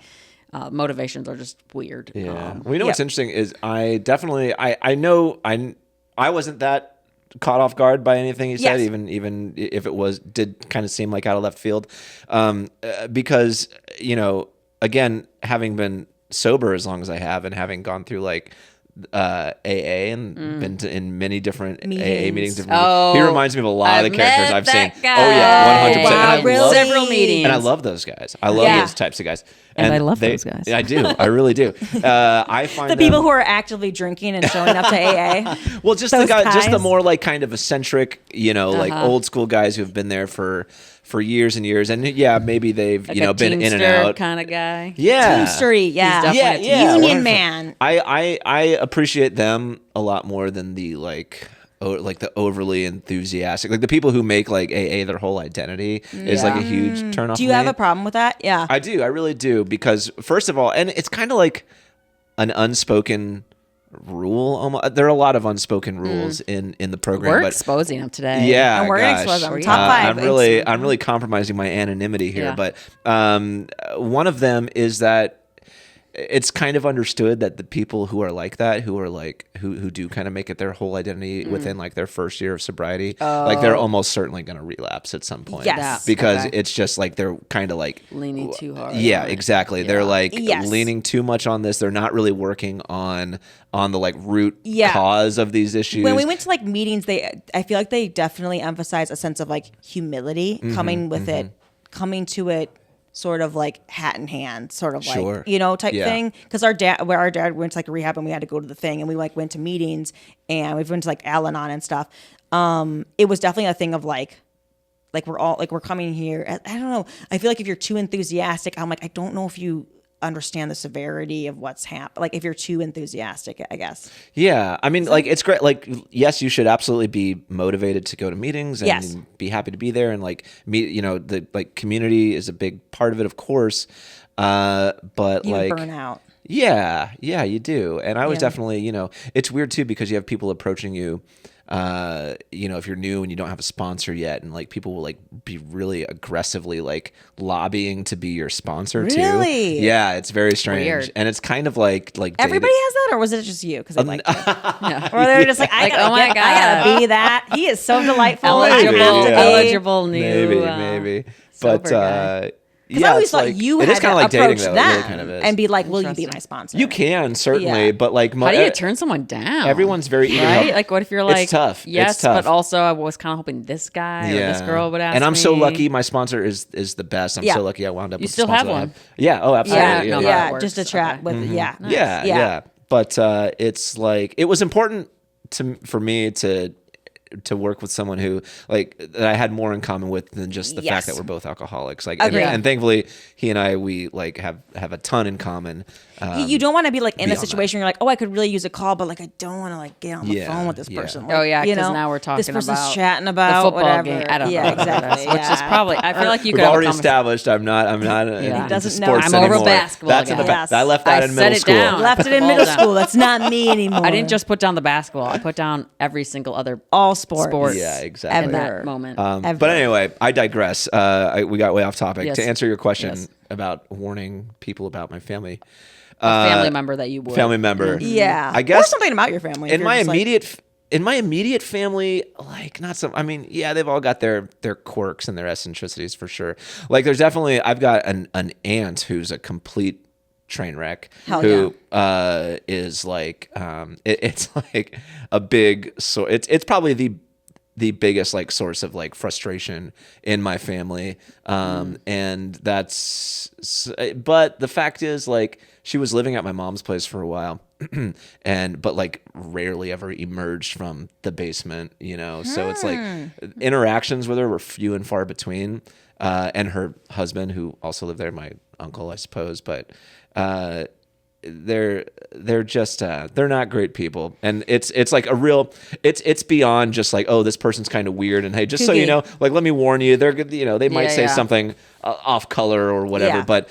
Motivations are just weird. Yeah. Well, you know what's Yep. interesting is I definitely I know I wasn't that caught off guard by anything he said, Yes. even if it did kind of seem like out of left field, because again, having been sober as long as I have and having gone through like AA and been in many different AA meetings. Oh, He reminds me of a lot of the characters met I've seen. that guy. Oh yeah, 100%. Wow, And I really? love Several meetings. and I love those guys. I love Yeah. those types of guys. And I love those guys. I do. I really do. I find The people who are actively drinking and showing up to AA. well, just the those guy, just the guys. more like kind of eccentric, like old school guys who have been there for for years and years, and yeah, maybe they've Like been in and Teamster out. kind of guy. Yeah, Teamstery, yeah. definitely yeah, Union 100%. man. I appreciate them a lot more than the like the overly enthusiastic, like the people who make like AA their whole identity is like a huge turn off. Do you have a problem with that? Yeah. I do. I really do, because first of all, and it's kind of like an unspoken rule. Almost, there are a lot of unspoken rules in the program. We're but exposing them today. yeah, And we're gonna gosh. expose them. Top five. I'm really compromising my anonymity here, Yeah. but one of them is that it's kind of understood that the people who are like that, who are like who do kind of make it their whole identity within like their first year of sobriety, like they're almost certainly going to relapse at some point. Yes. because Okay. it's just like they're kind of like Leaning too hard. Yeah, exactly. They're like Yes. leaning too much on this. They're not really working on the like root Yeah. cause of these issues. When we went to like meetings, I feel like they definitely emphasize a sense of like humility coming with it, coming to it sort of like hat in hand, sort of Sure. like, type Yeah. thing. Because our dad went to like a rehab and we had to go to the thing, and we like went to meetings and we went to like Al-Anon and stuff. It was definitely a thing of like we're coming here. I don't know. I feel like if you're too enthusiastic, I'm like, I don't know if you understand the severity of what's happened. Like if you're too enthusiastic, I guess. Yeah, I mean, like it's great. Like, yes, you should absolutely be motivated to go to meetings and Yes. be happy to be there and like meet. The like community is a big part of it, of course. But You like burn out. Yeah, you do. And I was Yeah. definitely, it's weird too, because you have people approaching you, if you're new and you don't have a sponsor yet, and like people will like be really aggressively like lobbying to be your sponsor too. Really? Yeah, it's very strange. Weird. And it's kind of like Everybody has that, or was it just you? Because they liked you. Yeah. Or they were just like, I Like, gotta oh my I gotta be that. He is so delightful. I Eligible, have to be. eligible new. maybe. sober But guy. Because yeah, I always it's thought like, you it had is kind to of like dating approach though. It them really kind of is. and be like, "Will you be Interesting. my sponsor?" You can certainly, Yeah. but like How do you turn someone down? everyone's very eager to right. help. Like, what if you're like, It's tough. Yes, It's tough. but also I was kind of hoping this guy or this girl would ask. And I'm so me. lucky. My sponsor is the best. I'm Yeah. so lucky I wound up You with still the sponsor have I one? Yeah. Oh, Yeah, absolutely. no, Yeah. that yeah, works. just a chat Okay. with yeah. Yeah. But it's like it was important for me to work with someone who like that I had more in common with than just the fact Yes. that we're both alcoholics. Like, Agreed. and thankfully he and I we like have a ton in common. You don't want to be like in a beyond situation where you're like, oh, I could really use a call, but like I don't want to like get on the Yeah, phone with this yeah. person. Oh Like, yeah, you because know, now we're talking this person's about chatting about the football whatever. game. I don't yeah, know. exactly. Which is yeah. probably. I feel like you We've could have a already conversation. established I'm not Yeah. into Doesn't know. sports I'm over anymore. basketball That's in the again. back. I left that I in set middle it school. down. Left it in Ball middle down. school. That's not me anymore. I didn't just put down the basketball. I put down every single other all sports. sports. Yeah, exactly. In Ever. that moment. Ever. But anyway, I digress. We got way off topic. Yes. To answer your question Yes. about warning people about my family, A family member that you would. family member. Yeah, I guess or something about your family. if in you're my just, like, immediate family, like not some. I mean, yeah, they've all got their quirks and their eccentricities for sure. Like, there's definitely I've got an aunt who's a complete train wreck. Hell who is like it's like a big it's probably the biggest like source of like frustration in my family. And that's, but the fact is like she was living at my mom's place for a while but like rarely ever emerged from the basement, so it's like interactions with her were few and far between. And her husband, who also lived there, my uncle, I suppose, but, they're just they're not great people, and it's like a real it's beyond just like, oh, this person's kind of weird, and hey, just so you Kooky. know, like, let me warn you, they're good, they might Yeah, say yeah. something off color or whatever, Yeah. but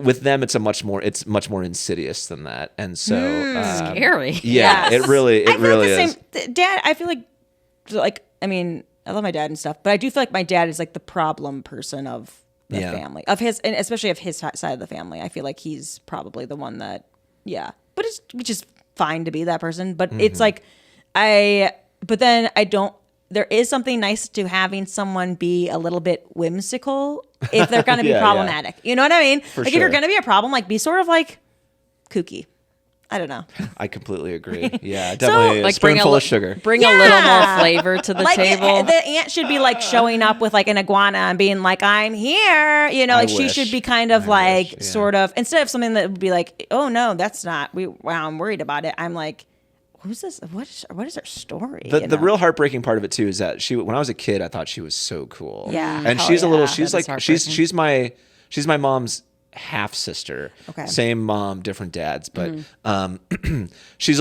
with them it's much more insidious than that, and so Scary. yeah, Yes. it really I feel is. like the same. Dad, I feel like I mean, I love my dad and stuff, but I do feel like my dad is like the problem person of the Yeah. family, of his, and especially of his side of the family. I feel like he's probably the one that, but it's which is fine to be that person. But Mm-hmm. it's like but then I don't. There is something nice to having someone be a little bit whimsical if they're going to be Yeah, yeah. problematic. You know what I mean? Like if sure. you're going to be a problem, like be sort of like kooky. I don't know. I completely agree. Yeah, definitely a Like spoonful of sugar. Bring a little more Yeah. flavor to the Like table. the aunt should be like showing up with like an iguana and being like, "I'm here," like she wish. should be kind of I like wish, yeah. sort of, instead of something that would be like, "Oh no, that's not. Wow, I'm worried about it." I'm like, who's this? What is her story? The real heartbreaking part of it too is that when I was a kid, I thought she was so cool. Yeah. And Hell she's a little, yeah. she's That is like, heartbreaking. she's my mom's half sister. Okay. Same mom, different dads, but she's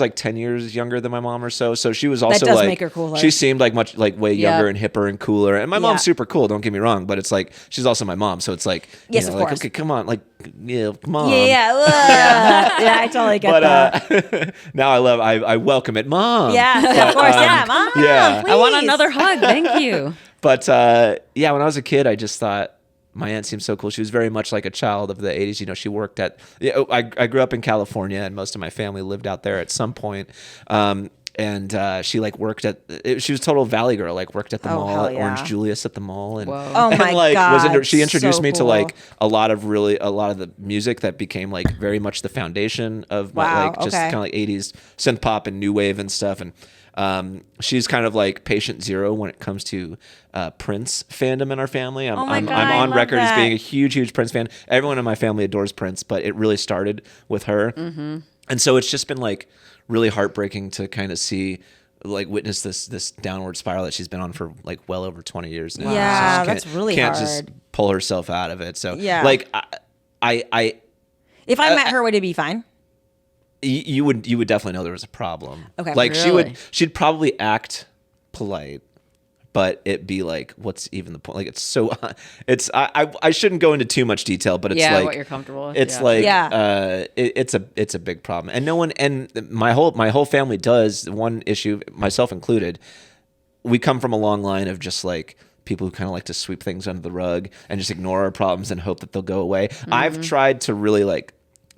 like 10 years younger than my mom or so. So she was also does like, make her cooler. she seemed like much like way younger and hipper and cooler. And my Yeah. mom's super cool, don't get me wrong, but it's like she's also my mom. So it's like, Yes, of like, course. okay, come on, like, yeah, come on. Yeah, I totally get that. Now I welcome it, mom. Yeah, of course. Yeah, mom. yeah. I want please. another hug. Thank you. But yeah, when I was a kid, I just thought my aunt seemed so cool. She was very much like a child of the 80s. You know, she worked at, I grew up in California and most of my family lived out there at some point. And she like worked she was total Valley girl, like worked at the mall hell at yeah. Orange Julius at the mall. And, Whoa. Oh my and like God, she introduced so me to cool. like a lot of the music that became like very much the foundation of my Wow, like just okay. kind of like 80s synth pop and new wave and stuff. And she's kind of like patient zero when it comes to Prince fandom in our family. I'm my God, I on love record as that. being a huge Prince fan. Everyone in my family adores Prince, but it really started with her. And so it's just been like really heartbreaking to kind of witness this downward spiral that she's been on for like well over 20 years now. Yeah, she that's really can't hard. just pull herself out of it. So Yeah. like I If I met her, would it be fine? you would definitely know there was a problem. Okay. Like Really? she'd probably act polite, but it'd be like, what's even the point? Like it's so I shouldn't go into too much detail, but it's like what you're comfortable with. it's yeah. like Yeah. it's a big problem. And no one, and my whole family does. One issue, myself included, we come from a long line of just like people who kind of like to sweep things under the rug and just ignore our problems and hope that they'll go away. I've tried to really like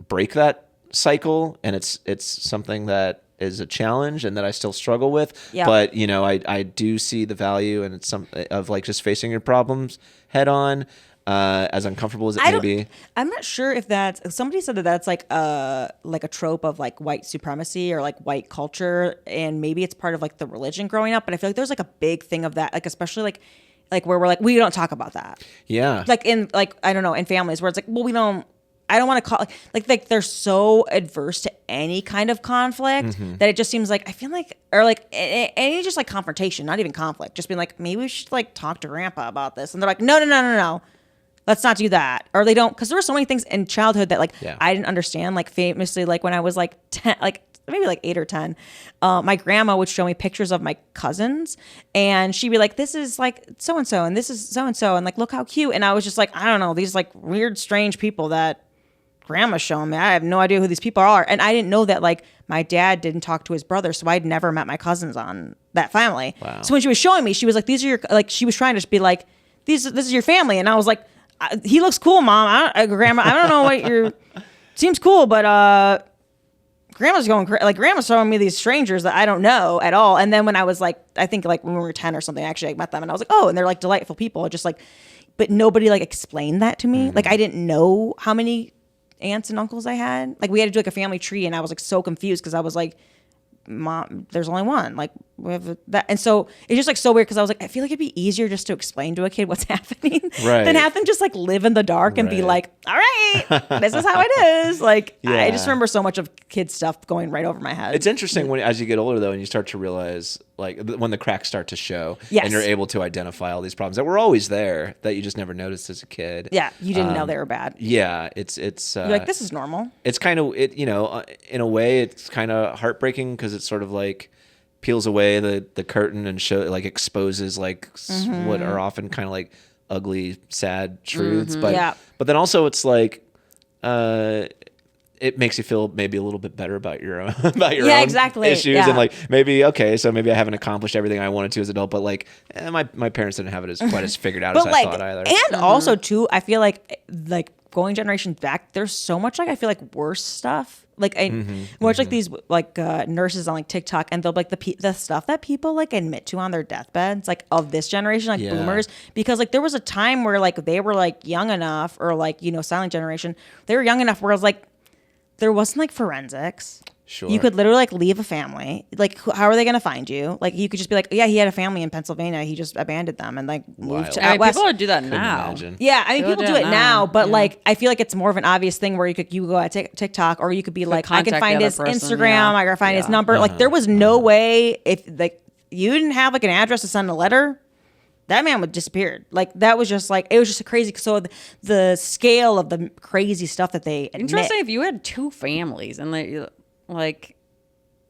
break that cycle, and it's something that is a challenge and that I still struggle with. Yeah. But you know, I do see the value, and it's of like just facing your problems head on, as uncomfortable as it may be. I'm not sure if somebody said that's like a trope of like white supremacy or like white culture, and maybe it's part of like the religion growing up. But I feel like there's like a big thing of that, like especially like where we're like, we don't talk about that. Yeah. Like in like, I don't know, in families where it's like, well, I don't want to call like they're so adverse to any kind of conflict that it just seems like, I feel like, or like any just like confrontation, not even conflict, just being like, maybe we should like talk to grandpa about this. And they're like, no. Let's not do that. Or they don't, because there were so many things in childhood that like I didn't understand. Like famously, like when I was like 10, like maybe like 8 or 10, my grandma would show me pictures of my cousins, and she'd be like, this is like so-and-so, and this is so-and-so, and like, look how cute. And I was just like, I don't know, these like weird, strange people that grandma's showing me. I have no idea who these people are. And I didn't know that like my dad didn't talk to his brother, so I'd never met my cousins on that family. Wow. So when she was showing me, she was like, these are your, like, she was trying to just be like, this is your family. And I was like, he looks cool, Mom. Grandma, I don't know what seems cool, but grandma's going crazy. Like grandma's showing me these strangers that I don't know at all. And then when I was like, I think like when we were 10 or something, actually I met them and I was like, oh, and they're like delightful people. Just like, but nobody like explained that to me. Like I didn't know how many aunts and uncles I had. Like we had to do like a family tree, and I was like so confused because I was like, Mom, there's only one. Like we have that, and so it's just like so weird because I was like, I feel like it'd be easier just to explain to a kid what's happening than have them just like live in the dark and be like, all right, this is how it is. Like I just remember so much of kid stuff going right over my head. It's interesting when as you get older though, and you start to realize like when the cracks start to show, and you're able to identify all these problems that were always there that you just never noticed as a kid. Yeah, you didn't know they were bad. Yeah, it's you're like, this is normal. It's kind of you know, in a way it's kind of heartbreaking because it's sort of like peels away the curtain and like exposes like what are often kind of like ugly, sad truths. But then also it's like it makes you feel maybe a little bit better about your own exactly. issues and like maybe so maybe I haven't accomplished everything I wanted to as an adult, but like my parents didn't have it as quite as figured out as I thought either. And also too, I feel like going generations back, there's so much like I feel like worse stuff. Like I watch like these like nurses on like TikTok, and they'll be like the stuff that people like admit to on their deathbeds, like of this generation, like boomers, because like there was a time where like they were like young enough, or like, you know, silent generation, they were young enough where I was like, there wasn't like forensics. Sure. You could literally like leave a family. Like, how are they going to find you? Like, you could just be like, yeah, he had a family in Pennsylvania. He just abandoned them and like moved to I out mean, west. people would do that Couldn't now. imagine. Yeah, I mean, people do it now, but yeah. like, I feel like it's more of an obvious thing where you go at TikTok, or you could be like, I can contact find the his other person, Instagram, yeah. I can find his Yeah. number. Like, there was no way if like you didn't have like an address to send a letter, that man would disappeared. Like, that was just like, it was just crazy. So the scale of the crazy stuff that they admit. Interesting if you had two families and like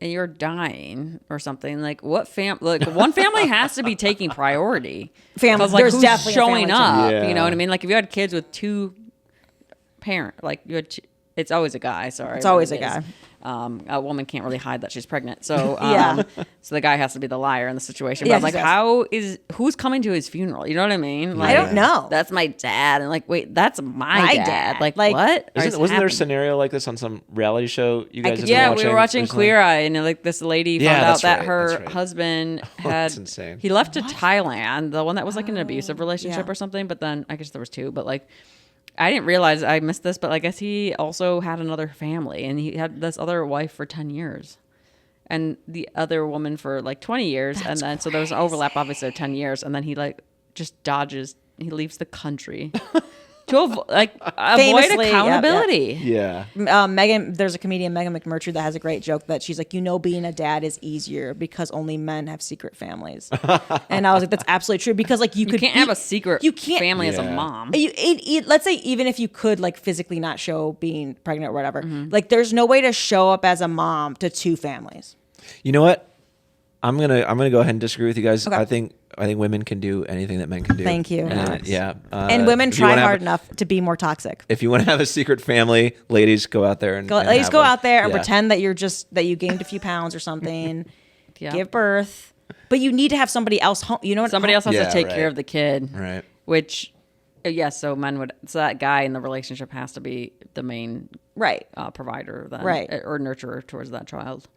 and you're dying or something, like what like one family has to be taking priority. Family, 'Cause, like, there's who's definitely a showing family up. Yeah. You know what I mean? Like if you had kids with two parents, like you had, it's always a guy. Sorry, It's always but a it is. guy. A woman can't really hide that she's pregnant, so Yeah. so the guy has to be the liar in the situation. But Yeah, I was like, he does. who's coming to his funeral? You know what I mean? Like, I don't know. That's my dad, and like, wait, that's my My dad. dad. Like, Like, what? Wasn't there a scenario like this on some reality show you guys have been Yeah, watching? we were watching recently? Queer Eye, and like this lady Yeah, found out that's that right, her that's right. husband had That's insane. he left to Thailand, the one that was like an abusive relationship yeah. or something. But then I guess there was two, but like I didn't realize I missed this, but I guess he also had another family, and he had this other wife for 10 years. And the other woman for like 20 years. And then, so there was an overlap, obviously, of 10 years. And then he like just dodges, he leaves the country to avoid Famously, accountability. Yeah. Megan, there's a comedian, Megan McMurtry, that has a great joke that she's like, being a dad is easier because only men have secret families. And I was like, that's absolutely true, because like you Can't have a secret family as a Yeah. mom. Let's say even if you could like physically not show being pregnant or whatever, like there's no way to show up as a mom to two families. You know what? I'm gonna go ahead and disagree with you guys. Okay. I think women can do anything that men can do. Thank you, And, Alex. yeah. And women if you try wanna have hard enough to be more toxic. If you want to have a secret family, ladies, go out there and Ladies, have go one. out there and Yeah. pretend that you gained a few pounds or something, Yeah. give birth, but you need to have somebody else home. You know what? Somebody else has Yeah, to take right. care of the kid. Right. Which, yes, so that guy in the relationship has to be the main Right. provider then, Right. or nurturer towards that child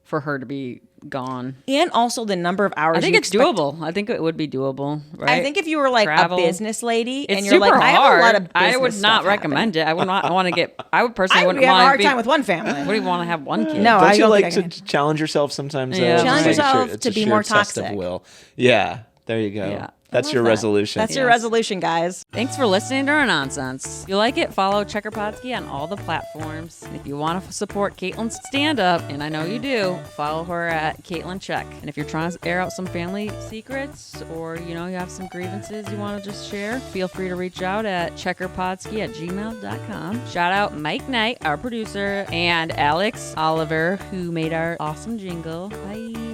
for her to be gone. And also the number of hours. I think you it's expect- doable. I think it would be doable, right? I think if you were like Travel. a business lady It's and you're super like, I have hard. a lot of business I would not stuff recommend it. I would not want to get. I would happening. personally I would wouldn't have a want hard to time with one family. Wouldn't even want to have one kid. No, Don't I you don't like think I to challenge yourself sometimes? Yeah. Challenge Just make yourself it's to a be sheer more test of toxic. will. Yeah. There you go. Yeah. That's love your that. resolution. That's your Yes. resolution, guys. Thanks for listening to our nonsense. If you like it, follow Checker Podski on all the platforms. And if you want to support Caitlin's stand-up, and I know you do, follow her at Caitlin Check. And if you're trying to air out some family secrets, or you have some grievances you want to just share, feel free to reach out at checkerpodski@gmail.com. Shout out Mike Knight, our producer, and Alex Oliver, who made our awesome jingle. Bye.